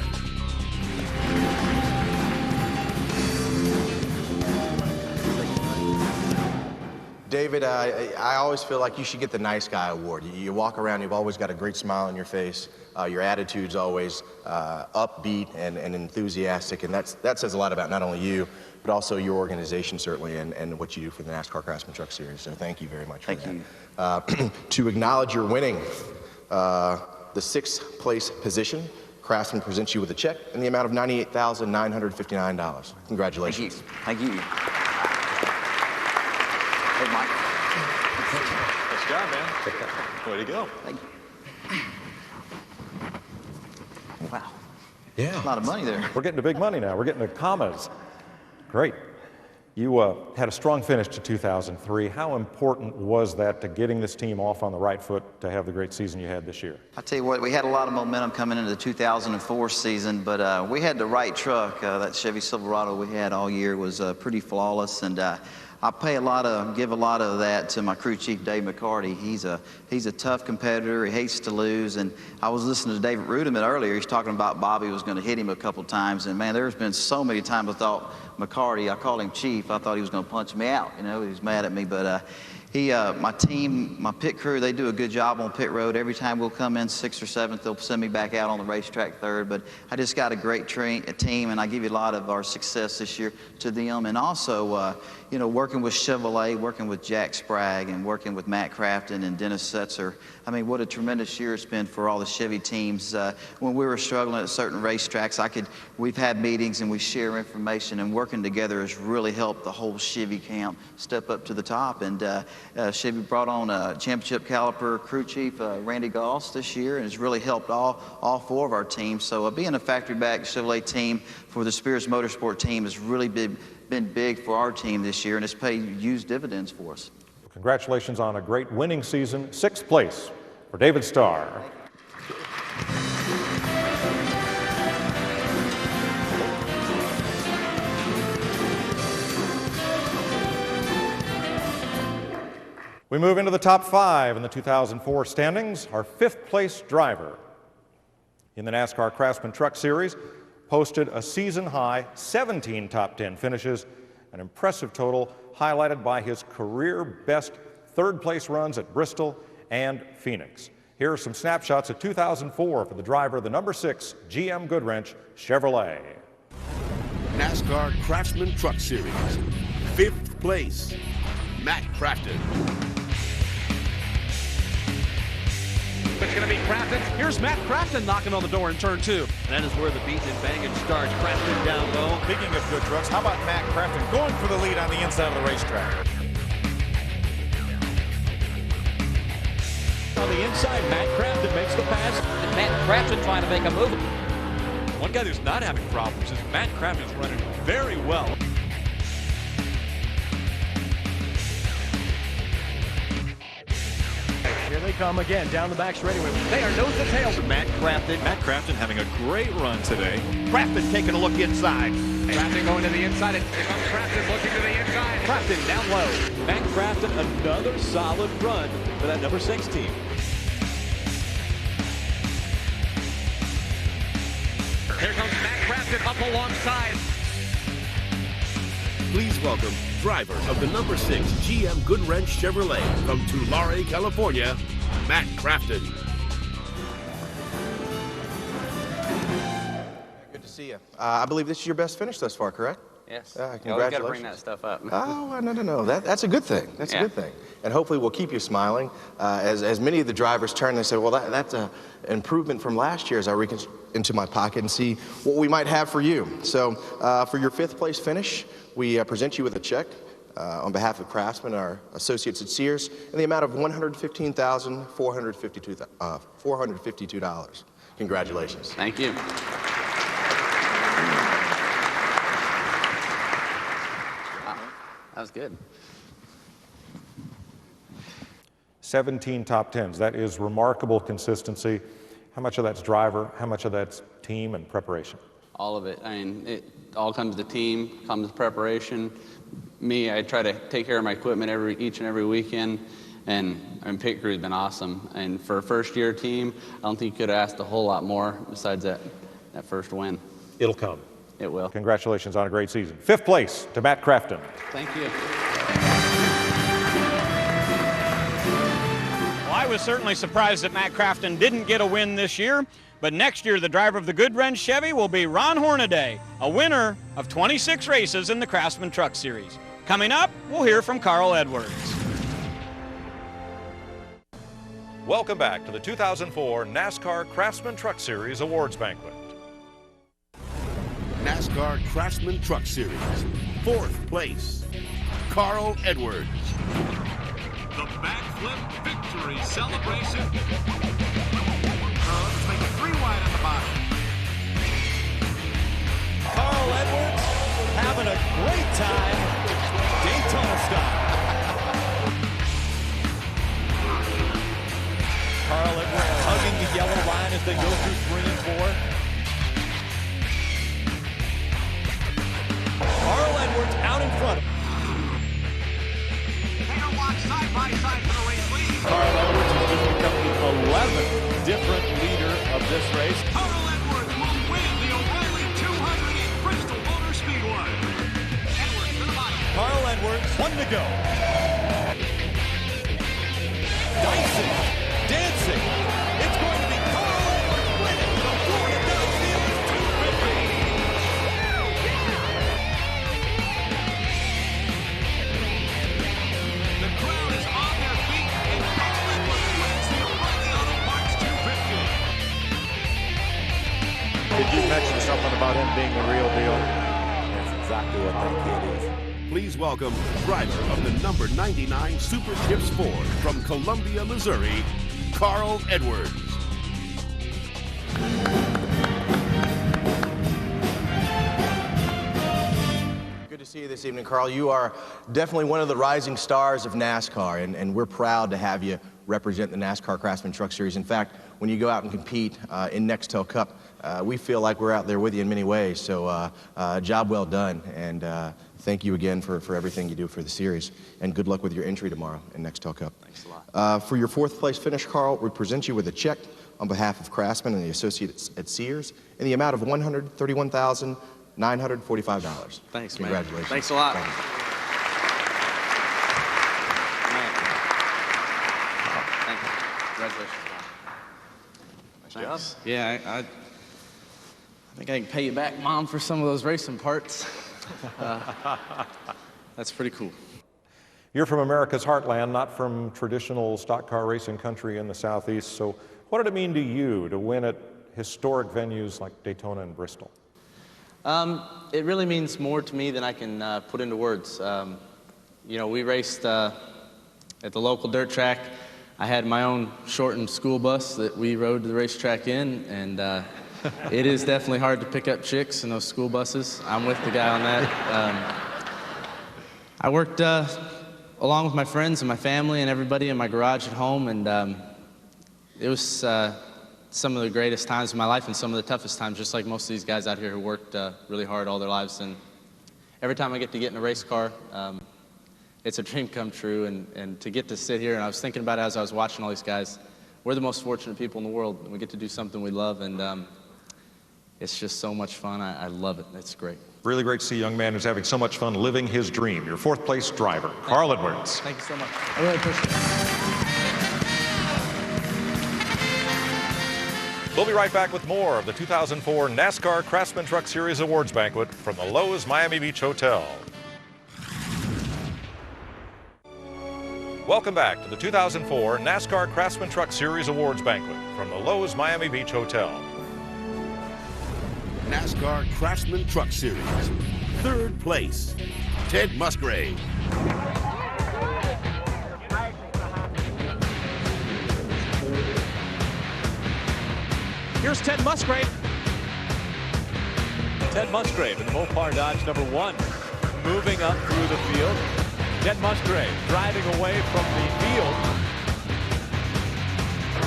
David, I always feel like you should get the Nice Guy Award. You walk around, you've always got a great smile on your face. Your attitude's always upbeat and enthusiastic, and that says a lot about not only you, but also your organization, certainly, and what you do for the NASCAR Craftsman Truck Series. So thank you very much for that. Thank you. To acknowledge your winning the 6th place position, Craftsman presents you with a check in the amount of $98,959. Congratulations. Thank you. Hey, Mike. Nice job, man. Way to go. Thank you. Wow. Yeah. A lot of money there. We're getting to big money now. We're getting to commas. Great. You had a strong finish to 2003. How important was that to getting this team off on the right foot to have the great season you had this year? I tell you what, we had a lot of momentum coming into the 2004 season, but we had the right truck. That Chevy Silverado we had all year was pretty flawless, and I give a lot of that to my crew chief, Dave McCarty. He's a tough competitor. He hates to lose. And I was listening to David Rudiman earlier. He's talking about Bobby was going to hit him a couple times. And man, there's been so many times I thought McCarty, I called him Chief. I thought he was going to punch me out. You know, he was mad at me. But my team, my pit crew, they do a good job on pit road. Every time we'll come in 6th or 7th, they'll send me back out on the racetrack 3rd. But I just got a great team, and I give you a lot of our success this year to them. And also, you know, working with Chevrolet, working with Jack Sprague, and working with Matt Crafton and Dennis Setzer. I mean, what a tremendous year it's been for all the Chevy teams. When we were struggling at certain racetracks, we've had meetings and we share information, and working together has really helped the whole Chevy camp step up to the top. And Chevy brought on a championship caliper crew chief, Randy Goss, this year, and has really helped all 4 of our teams. So being a factory-backed Chevrolet team for the Spears Motorsport team has really been big for our team this year, and it's paid huge dividends for us. Congratulations on a great winning season. 6th place for David Starr. We move into the top 5 in the 2004 standings. Our 5th place driver in the NASCAR Craftsman Truck Series posted a season-high 17 top 10 finishes, an impressive total highlighted by his career-best 3rd-place runs at Bristol and Phoenix. Here are some snapshots of 2004 for the driver of the number 6 GM Goodwrench Chevrolet. NASCAR Craftsman Truck Series. 5th place, Matt Crafton. It's going to be Crafton. Here's Matt Crafton knocking on the door in turn 2. That is where the beating and banging starts. Crafton down low. Speaking of good trucks, how about Matt Crafton going for the lead on the inside of the racetrack? On the inside, Matt Crafton makes the pass. And Matt Crafton trying to make a move. One guy who's not having problems is Matt Crafton's running very well. Here they come again down the back straightaway. They are nose to tail. Matt Crafton. Matt Crafton having a great run today. Crafton taking a look inside. Crafton going to the inside. And Crafton looking to the inside. Crafton down low. Matt Crafton, another solid run for that number 6 team. Here comes Matt Crafton up alongside. Please welcome driver of the number 6 GM Good Wrench Chevrolet from Tulare, California, Matt Crafton. Good to see you. I believe this is your best finish thus far, correct? Yes. Congratulations. You always got to bring that stuff up. Oh, no. That's a good thing. That's a good thing. And hopefully we'll keep you smiling. As many of the drivers turn, they say, well, that's an improvement from last year, as I reach into my pocket and see what we might have for you. So for your 5th place finish, we present you with a check on behalf of Craftsman, our associates at Sears, in the amount of $115,452. Congratulations. Thank you. That was good. 17 top 10s. That is remarkable consistency. How much of that's driver? How much of that's team and preparation? All of it. I mean, it all comes to team, comes to preparation. Me, I try to take care of my equipment each and every weekend, and pit crew's been awesome. And for a first-year team, I don't think you could have asked a whole lot more besides that first win. It'll come. It will. Congratulations on a great season. 5th place to Matt Crafton. Thank you. Well, I was certainly surprised that Matt Crafton didn't get a win this year, but next year the driver of the Good Wrench Chevy will be Ron Hornaday, a winner of 26 races in the Craftsman Truck Series. Coming up, we'll hear from Carl Edwards. Welcome back to the 2004 NASCAR Craftsman Truck Series Awards Banquet. NASCAR Craftsman Truck Series, 4th place, Carl Edwards. The backflip victory celebration. Let's make it 3 wide on the bottom. Carl Edwards having a great time, Daytona style. Carl Edwards hugging the yellow line as they go through 3 and 4. Carl Edwards out in front. They are locked side by side for the race lead. Carl Edwards has just become the 11th different leader of this race. Carl Edwards will win the O'Reilly 200 in Bristol Motor Speedway. Edwards to the bottom. Carl Edwards, 1 to go. Dicing, dancing. It's going to be Carl Edwards winning the Florida Dodge Steelers 250. The crowd is on their feet, and Carl Edwards wins the O'Reilly Auto Parts 250. Did you mention something about him being the real deal? That's exactly what that kid is. Please welcome driver of the number 99 Super Chips Ford from Columbia, Missouri, Carl Edwards. Good to see you this evening, Carl. You are definitely one of the rising stars of NASCAR, and we're proud to have you represent the NASCAR Craftsman Truck Series. In fact, when you go out and compete in Nextel Cup, we feel like we're out there with you in many ways. So job well done, and thank you again for everything you do for the series, and good luck with your entry tomorrow in Nextel Cup. Thanks a lot. For your 4th place finish, Carl, we present you with a check on behalf of Craftsman and the associates at Sears in the amount of $131,945. Thanks, man. Congratulations. Thanks a lot. Thank you. Thank you. Congratulations. Nice job. Yeah, I think I can pay you back, Mom, for some of those racing parts. That's pretty cool. You're from America's heartland, not from traditional stock car racing country in the Southeast. So what did it mean to you to win at historic venues like Daytona and Bristol? It really means more to me than I can put into words. You know, we raced at the local dirt track. I had my own shortened school bus that we rode to the racetrack in, and it is definitely hard to pick up chicks in those school buses. I'm with the guy on that. I worked along with my friends and my family and everybody in my garage at home, and It was some of the greatest times of my life and some of the toughest times, just like most of these guys out here who worked really hard all their lives. And every time I get to get in a race car, it's a dream come true. And to get to sit here, and I was thinking about it as I was watching all these guys, we're the most fortunate people in the world, and we get to do something we love, and it's just so much fun. I love it. It's great. Really great to see a young man who's having so much fun living his dream. Your fourth place driver, Carl Edwards. Thank you so much. I really appreciate it. We'll be right back with more of the 2004 NASCAR Craftsman Truck Series Awards Banquet from the Lowe's Miami Beach Hotel. Welcome back to the 2004 NASCAR Craftsman Truck Series Awards Banquet from the Lowe's Miami Beach Hotel. NASCAR Craftsman Truck Series. Third place, Ted Musgrave. Here's Ted Musgrave. Ted Musgrave in the Mopar Dodge #1. Moving up through the field. Ted Musgrave driving away from the field.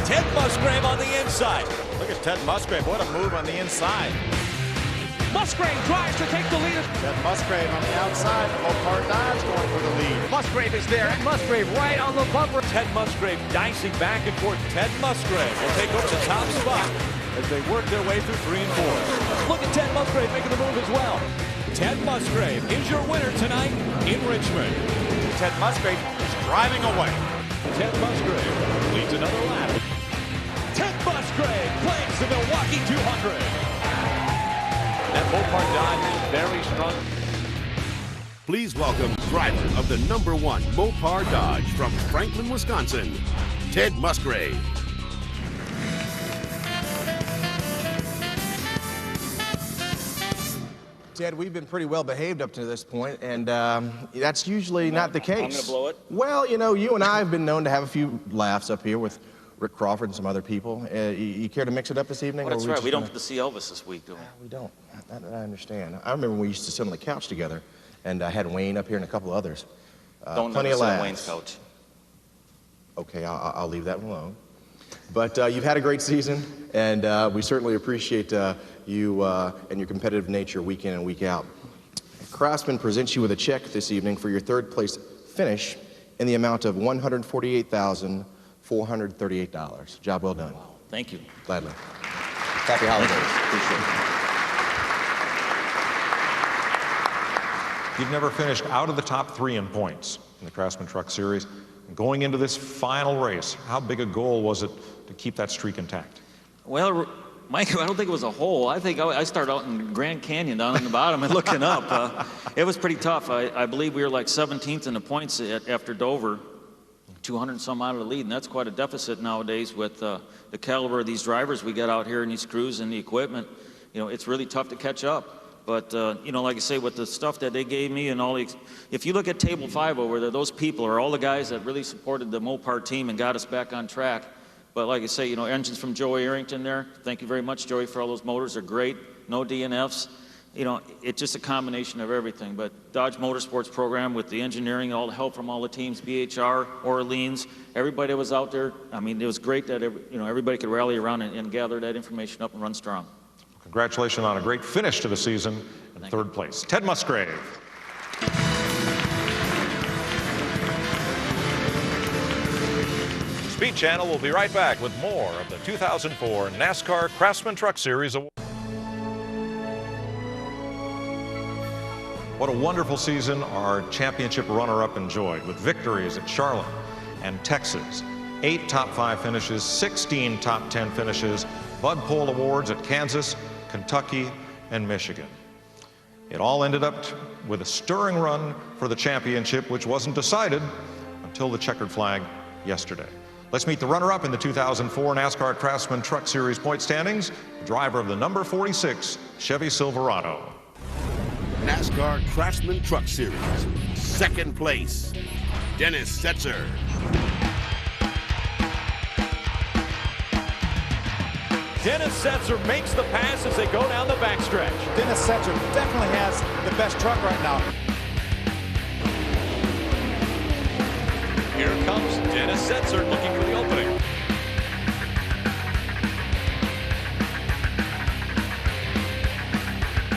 Ted Musgrave on the inside. Look at Ted Musgrave. What a move on the inside. Musgrave tries to take the lead. Ted Musgrave on the outside. Mopar Dodge going for the lead. Musgrave is there. Ted Musgrave right on the bumper. Ted Musgrave dicing back and forth. Ted Musgrave will take over the top spot as they work their way through 3 and 4. Look at Ted Musgrave making the move as well. Ted Musgrave is your winner tonight in Richmond. Ted Musgrave is driving away. Ted Musgrave leads another lap. Ted Musgrave claims the Milwaukee 200. That Mopar Dodge is very strong. Please welcome driver of the #1 Mopar Dodge from Franklin, Wisconsin, Ted Musgrave. Ted, we've been pretty well behaved up to this point, and that's usually not the case. I'm going to blow it. Well, you know, you and I have been known to have a few laughs up here with Rick Crawford and some other people. You care to mix it up this evening? Well, that's right. We don't get to see Elvis this week, do we? We don't. I understand. I remember when we used to sit on the couch together, and I had Wayne up here and a couple others. Don't plenty of sit on laughs. Wayne's couch. Okay, I'll leave that one alone. But you've had a great season, and we certainly appreciate you and your competitive nature week in and week out. Craftsman presents you with a check this evening for your third place finish in the amount of $148,438. Job well done. Wow. Thank you. Gladly. Happy holidays. Appreciate it. You've never finished out of the top 3 in points in the Craftsman Truck Series. Going into this final race, how big a goal was it to keep that streak intact? Well, Mike, I don't think it was a hole. I think I started out in Grand Canyon down on the bottom and looking up. It was pretty tough. I believe we were like 17th in the points after Dover, 200 some out of the lead, and that's quite a deficit nowadays with the caliber of these drivers we got out here and these crews and the equipment. You know, it's really tough to catch up. But, you know, like I say, with the stuff that they gave me and all the, if you look at Table 5 over there, those people are all the guys that really supported the Mopar team and got us back on track. But like I say, you know, engines from Joey Arrington there. Thank you very much, Joey, for all those motors. They're great. No DNFs. You know, it's just a combination of everything. But Dodge Motorsports program with the engineering, all the help from all the teams, BHR, Orleans, everybody that was out there. I mean, it was great that, everybody could rally around and gather that information up and run strong. Congratulations on a great finish to the season in third place. Ted Musgrave. Speed Channel will be right back with more of the 2004 NASCAR Craftsman Truck Series Award. What a wonderful season our championship runner-up enjoyed with victories at Charlotte and Texas. 8 top 5 finishes, 16 top 10 finishes, Bud Pole Awards at Kansas, Kentucky, and Michigan. It all ended up with a stirring run for the championship, which wasn't decided until the checkered flag yesterday. Let's meet the runner-up in the 2004 NASCAR Craftsman Truck Series point standings, the driver of the number 46 Chevy Silverado. NASCAR Craftsman Truck Series. Second place, Dennis Setzer. Dennis Setzer makes the pass as they go down the backstretch. Dennis Setzer definitely has the best truck right now. Here comes Dennis Setzer looking for the opening.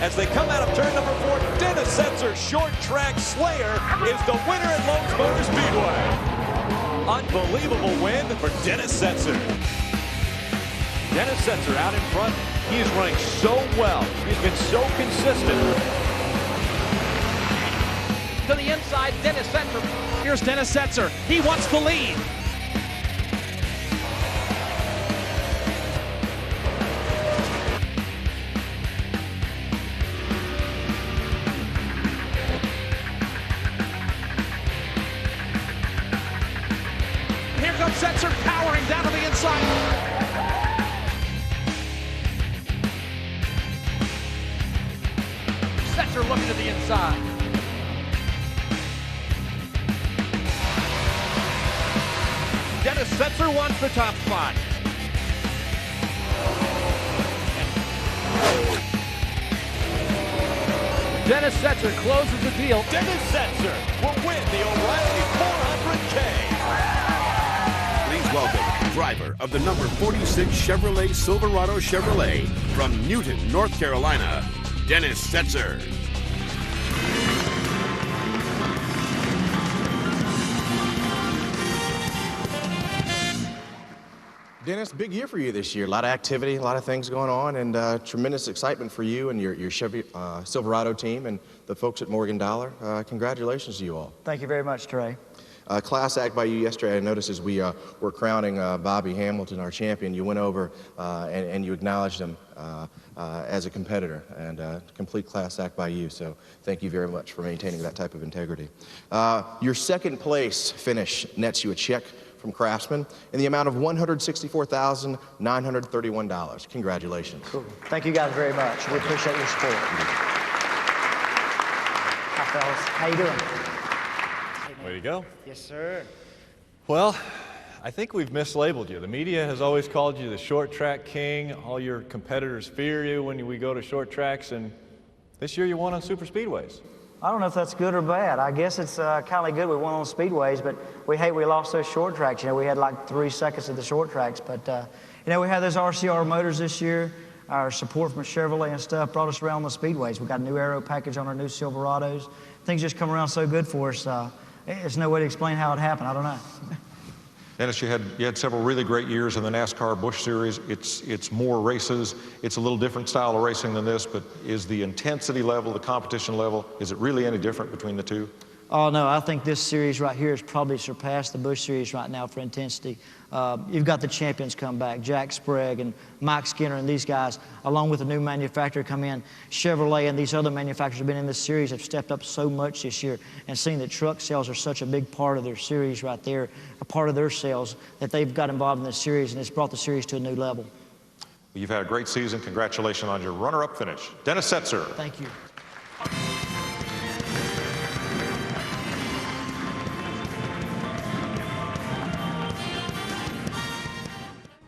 As they come out of turn number 4, Dennis Setzer, short track slayer, is the winner at Lowe's Motor Speedway. Unbelievable win for Dennis Setzer. Dennis Setzer out in front. He is running so well. He's been so consistent. To the inside, Dennis Setzer. Here's Dennis Setzer. He wants the lead. Here comes Setzer powering down to the inside. Setzer looking to the inside. Dennis Setzer wants the top spot. Dennis Setzer closes the deal. Dennis Setzer will win the O'Reilly 400K. Please welcome driver of the number 46 Chevrolet Silverado Chevrolet from Newton, North Carolina, Dennis Setzer. Dennis, big year for you this year. A lot of activity, a lot of things going on, and tremendous excitement for you and your Chevy Silverado team and the folks at Morgan Dollar. Congratulations to you all. Thank you very much, Trey. Class act by you yesterday. I noticed as we were crowning Bobby Hamilton, our champion, you went over and you acknowledged him as a competitor, and complete class act by you. So thank you very much for maintaining that type of integrity. Your second place finish nets you a check from Craftsman in the amount of $164,931. Congratulations. Cool. Thank you guys very much. We appreciate your support. Hi, fellas. How you doing? Way to go. Yes, sir. Well, I think we've mislabeled you. The media has always called you the short track king. All your competitors fear you when we go to short tracks, and this year you won on super speedways. I don't know if that's good or bad. I guess it's kind of good we won on speedways, but we hate we lost those short tracks. You know, we had like 3 seconds at the short tracks, but you know, we had those RCR motors this year. Our support from Chevrolet and stuff brought us around the speedways. We got a new aero package on our new Silverados. Things just come around so good for us. There's no way to explain how it happened. I don't know. Dennis, you had several really great years in the NASCAR Busch Series. It's more races. It's a little different style of racing than this, but is the intensity level, the competition level, is it really any different between the two? Oh, no, I think this series right here has probably surpassed the Busch Series right now for intensity. You've got the champions come back, Jack Sprague and Mike Skinner and these guys, along with a new manufacturer come in. Chevrolet and these other manufacturers have been in this series, have stepped up so much this year, and seeing that truck sales are such a big part of their series right there, a part of their sales, that they've got involved in this series, and it's brought the series to a new level. You've had a great season. Congratulations on your runner-up finish. Dennis Setzer. Thank you.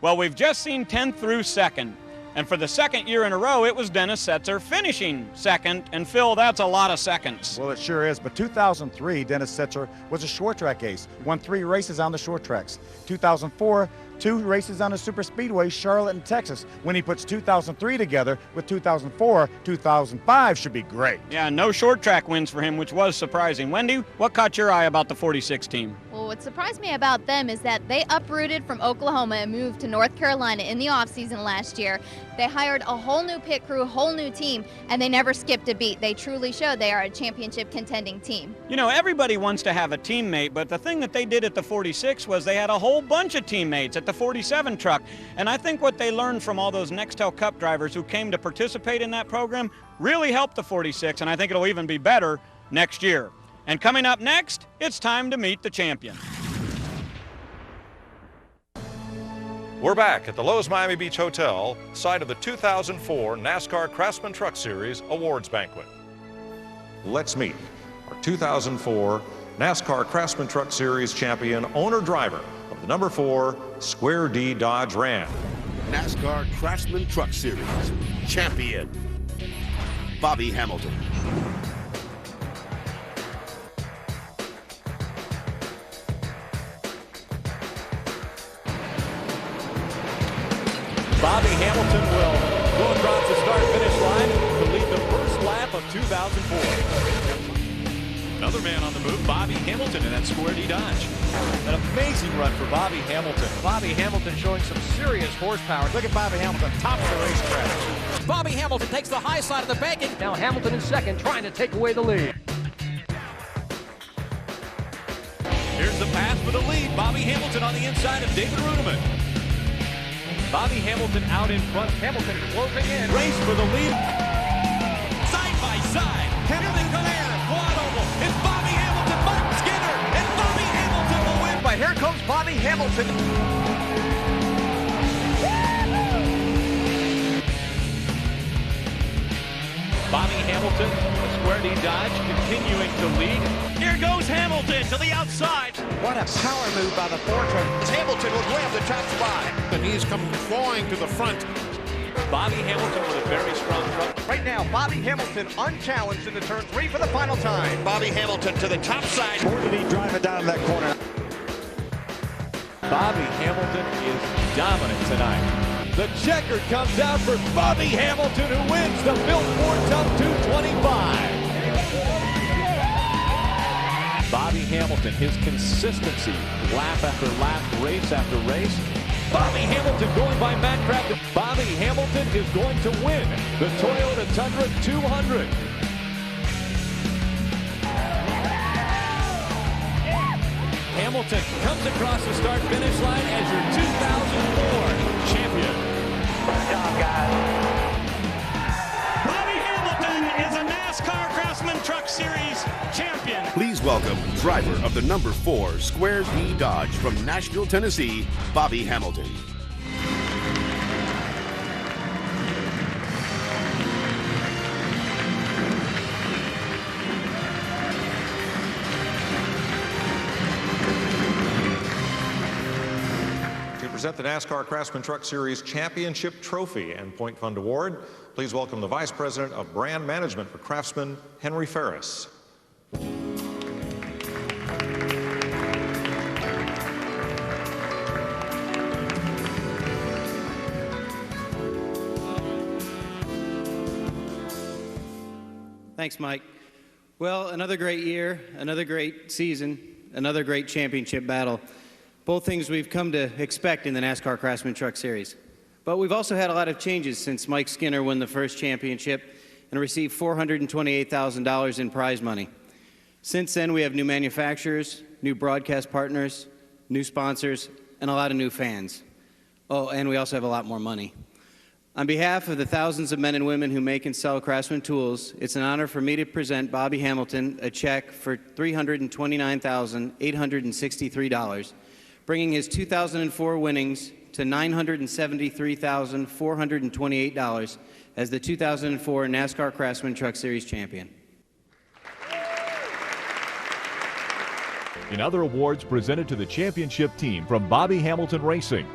Well, we've just seen 10th through 2nd. And for the second year in a row, it was Dennis Setzer finishing second. And Phil, that's a lot of seconds. Well, it sure is. But 2003, Dennis Setzer was a short track ace, won 3 races on the short tracks. 2004, 2 races on the super speedway, Charlotte and Texas. When he puts 2003 together with 2004, 2005 should be great. Yeah, no short track wins for him, which was surprising. Wendy, what caught your eye about the 46 team? Well, what surprised me about them is that they uprooted from Oklahoma and moved to North Carolina in the offseason last year. They hired a whole new pit crew, whole new team, and they never skipped a beat. They truly showed they are a championship contending team. You know, everybody wants to have a teammate, but the thing that they did at the 46 was they had a whole bunch of teammates at the 47 truck. And I think what they learned from all those Nextel Cup drivers who came to participate in that program really helped the 46, and I think it'll even be better next year. And coming up next, it's time to meet the champion. We're back at the Lowe's Miami Beach Hotel, site of the 2004 NASCAR Craftsman Truck Series Awards Banquet. Let's meet our 2004 NASCAR Craftsman Truck Series champion, owner-driver of the number 4 Square D Dodge Ram. NASCAR Craftsman Truck Series champion, Bobby Hamilton. Bobby Hamilton will go across the start-finish line to lead the first of 2004. Another man on the move, Bobby Hamilton in that Square D Dodge. An amazing run for Bobby Hamilton. Bobby Hamilton showing some serious horsepower. Look at Bobby Hamilton, tops the racetrack. Bobby Hamilton takes the high side of the banking. Now Hamilton in second, trying to take away the lead. Here's the pass for the lead. Bobby Hamilton on the inside of David Rudiman. Bobby Hamilton out in front. Hamilton closing in. Race for the lead. Side by side. Here they come here. Quad oval. It's Bobby Hamilton, Mike Skinner, and Bobby Hamilton will win. But here comes Bobby Hamilton. Bobby Hamilton, the Square D Dodge, continuing to lead. Here goes Hamilton to the outside. What a power move by the four-truck. Hamilton will grab the top spot. And he's come clawing to the front. Bobby Hamilton with a very strong truck. Right now, Bobby Hamilton unchallenged into turn 3 for the final time. Bobby Hamilton to the top side. Or did he drive it down that corner? Bobby Hamilton is dominant tonight. The checker comes out for Bobby Hamilton, who wins the Built Ford Tough 225. Bobby Hamilton, his consistency, lap after lap, race after race. Bobby Hamilton going by Matt Craftsman. Bobby Hamilton is going to win the Toyota Tundra 200. Hamilton comes across the start-finish line as your 2004 champion. Good job, guys. Bobby Hamilton is a NASCAR Craftsman Truck Series champion. Please welcome driver of the number 4 Square D Dodge from Nashville, Tennessee, Bobby Hamilton. Present the NASCAR Craftsman Truck Series Championship Trophy and Point Fund Award. Please welcome the Vice President of Brand Management for Craftsman, Henry Ferris. Thanks, Mike. Well, another great year, another great season, another great championship battle. Both things we've come to expect in the NASCAR Craftsman Truck Series. But we've also had a lot of changes since Mike Skinner won the first championship and received $428,000 in prize money. Since then, we have new manufacturers, new broadcast partners, new sponsors, and a lot of new fans. Oh, and we also have a lot more money. On behalf of the thousands of men and women who make and sell Craftsman tools, it's an honor for me to present Bobby Hamilton a check for $329,863. Bringing his 2004 winnings to $973,428 as the 2004 NASCAR Craftsman Truck Series champion. In other awards presented to the championship team from Bobby Hamilton Racing,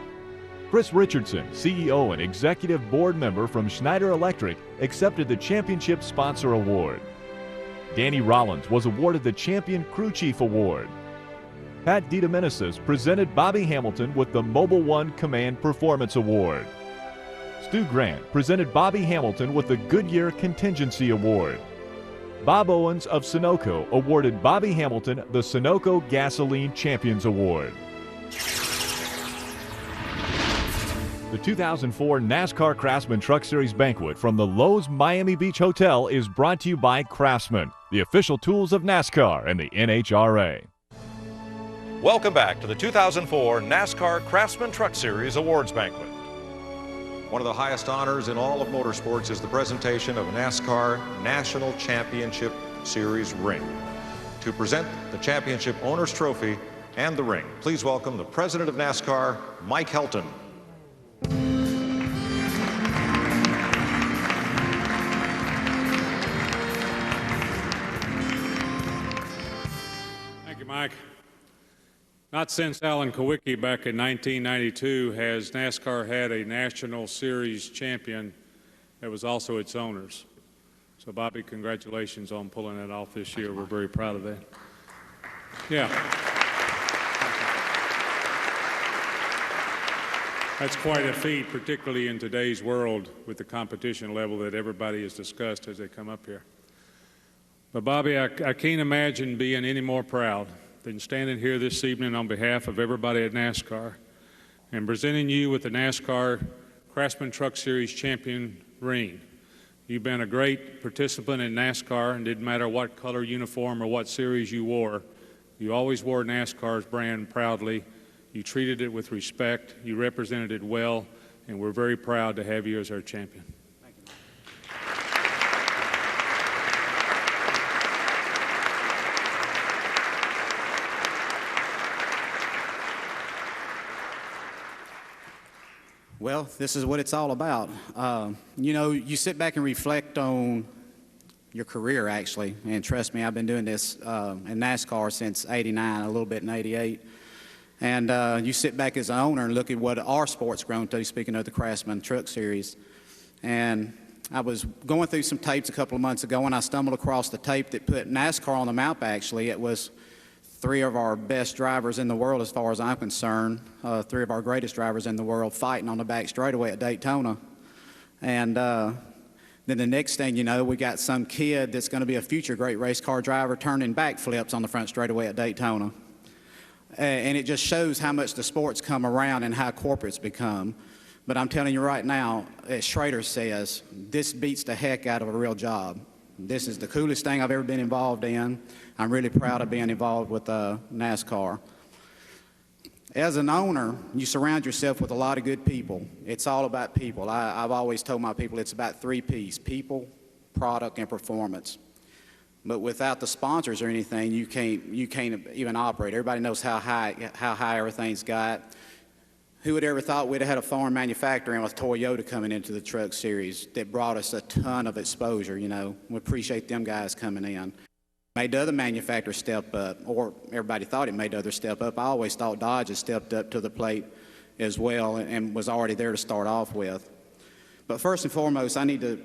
Chris Richardson, CEO and Executive Board Member from Schneider Electric, accepted the Championship Sponsor Award. Danny Rollins was awarded the Champion Crew Chief Award. Pat DiDomenicis presented Bobby Hamilton with the Mobile One Command Performance Award. Stu Grant presented Bobby Hamilton with the Goodyear Contingency Award. Bob Owens of Sunoco awarded Bobby Hamilton the Sunoco Gasoline Champions Award. The 2004 NASCAR Craftsman Truck Series Banquet from the Lowe's Miami Beach Hotel is brought to you by Craftsman, the official tools of NASCAR and the NHRA. Welcome back to the 2004 NASCAR Craftsman Truck Series Awards Banquet. One of the highest honors in all of motorsports is the presentation of a NASCAR National Championship Series ring. To present the championship owner's trophy and the ring, please welcome the president of NASCAR, Mike Helton. Thank you, Mike. Not since Alan Kowicki back in 1992 has NASCAR had a National Series champion that was also its owners. So, Bobby, congratulations on pulling that off this year. We're very proud of that. Yeah. That's quite a feat, particularly in today's world with the competition level that everybody has discussed as they come up here. But Bobby, I can't imagine being any more proud than standing here this evening on behalf of everybody at NASCAR and presenting you with the NASCAR Craftsman Truck Series champion ring. You've been a great participant in NASCAR, and it didn't matter what color uniform or what series you wore. You always wore NASCAR's brand proudly. You treated it with respect. You represented it well, and we're very proud to have you as our champion. Well, this is what it's all about. You know, you sit back and reflect on your career, actually, and trust me, I've been doing this in NASCAR since '89, a little bit in '88. And you sit back as an owner and look at what our sport's grown to, speaking of the Craftsman Truck Series. And I was going through some tapes a couple of months ago, and I stumbled across the tape that put NASCAR on the map, actually. It was 3 of our best drivers in the world, as far as I'm concerned, 3 of our greatest drivers in the world fighting on the back straightaway at Daytona. And then the next thing you know, we got some kid that's going to be a future great race car driver turning backflips on the front straightaway at Daytona. And it just shows how much the sport's come around and how corporate's become. But I'm telling you right now, as Schrader says, this beats the heck out of a real job. This is the coolest thing I've ever been involved in. I'm really proud of being involved with NASCAR. As an owner, you surround yourself with a lot of good people. It's all about people. I've always told my people it's about 3 Ps: people, product, and performance. But without the sponsors or anything, you can't even operate. Everybody knows how high everything's got. Who would ever thought we'd have had a foreign manufacturer in with Toyota coming into the truck series that brought us a ton of exposure, you know. We appreciate them guys coming in. Made other manufacturers step up, or everybody thought it made others step up. I always thought Dodge had stepped up to the plate as well and was already there to start off with. But first and foremost, I need to,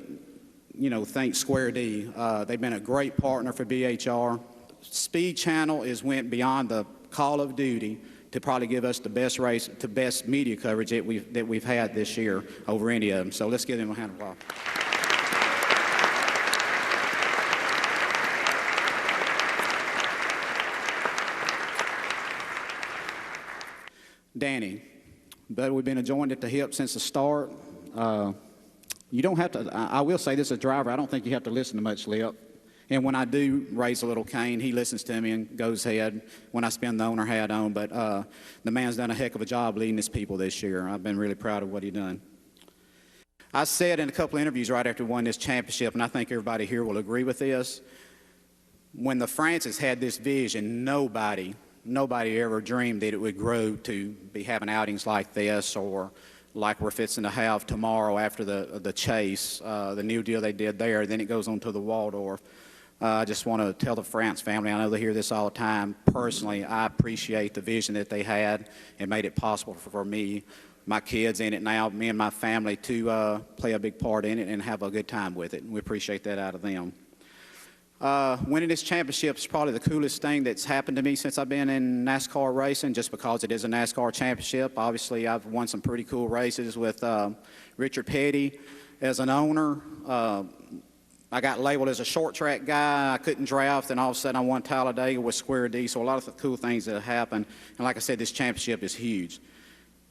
you know, thank Square D. They've been a great partner for BHR. Speed Channel went beyond the call of duty to probably give us the best media coverage that we've had this year over any of them. So let's give them a hand of applause. Danny, but we've been joined at the hip since the start. You don't have to, I will say this as a driver, I don't think you have to listen to much lip. And when I do raise a little cane, he listens to me and goes ahead when I spin the owner hat on. But the man's done a heck of a job leading his people this year. I've been really proud of what he's done. I said in a couple of interviews right after we won this championship, and I think everybody here will agree with this, when the Francis had this vision, nobody ever dreamed that it would grow to be having outings like this or like we're fixing to have tomorrow after the chase, the new deal they did there. Then it goes on to the Waldorf. I just want to tell the France family, I know they hear this all the time. Personally, I appreciate the vision that they had and made it possible for me, my kids in it now, me and my family to play a big part in it and have a good time with it. And we appreciate that out of them. Winning this championship is probably the coolest thing that's happened to me since I've been in NASCAR racing, just because it is a NASCAR championship. Obviously, I've won some pretty cool races with Richard Petty as an owner. I got labeled as a short track guy. I couldn't draft, and all of a sudden I won Talladega with Square D. So a lot of the cool things that have happened. And like I said, this championship is huge.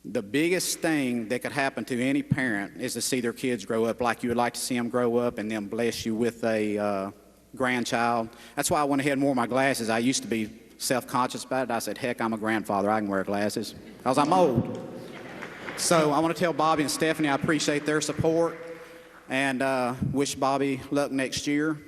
The biggest thing that could happen to any parent is to see their kids grow up like you would like to see them grow up, and then bless you with a grandchild. That's why I went ahead and wore my glasses. I used to be self-conscious about it. I said, heck, I'm a grandfather. I can wear glasses because I'm old. So I want to tell Bobby and Stephanie I appreciate their support and wish Bobby luck next year.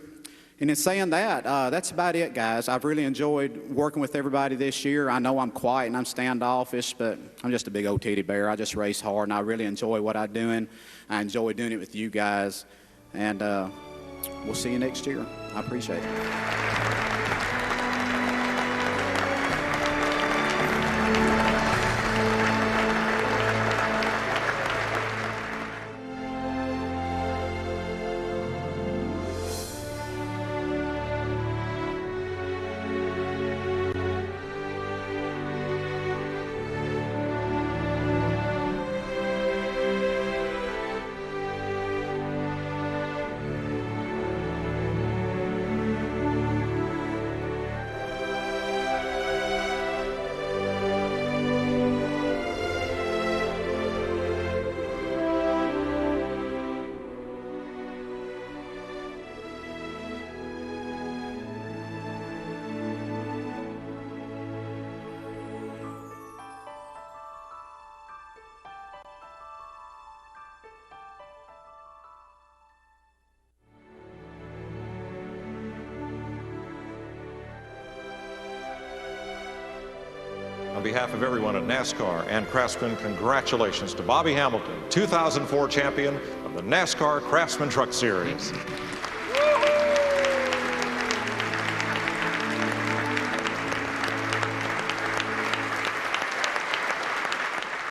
And in saying that, that's about it, guys. I've really enjoyed working with everybody this year. I know I'm quiet and I'm standoffish, but I'm just a big old teddy bear. I just race hard, and I really enjoy what I'm doing. I enjoy doing it with you guys. And we'll see you next year. I appreciate it. behalf of everyone at NASCAR and Craftsman, congratulations to Bobby Hamilton, 2004 champion of the NASCAR Craftsman Truck Series.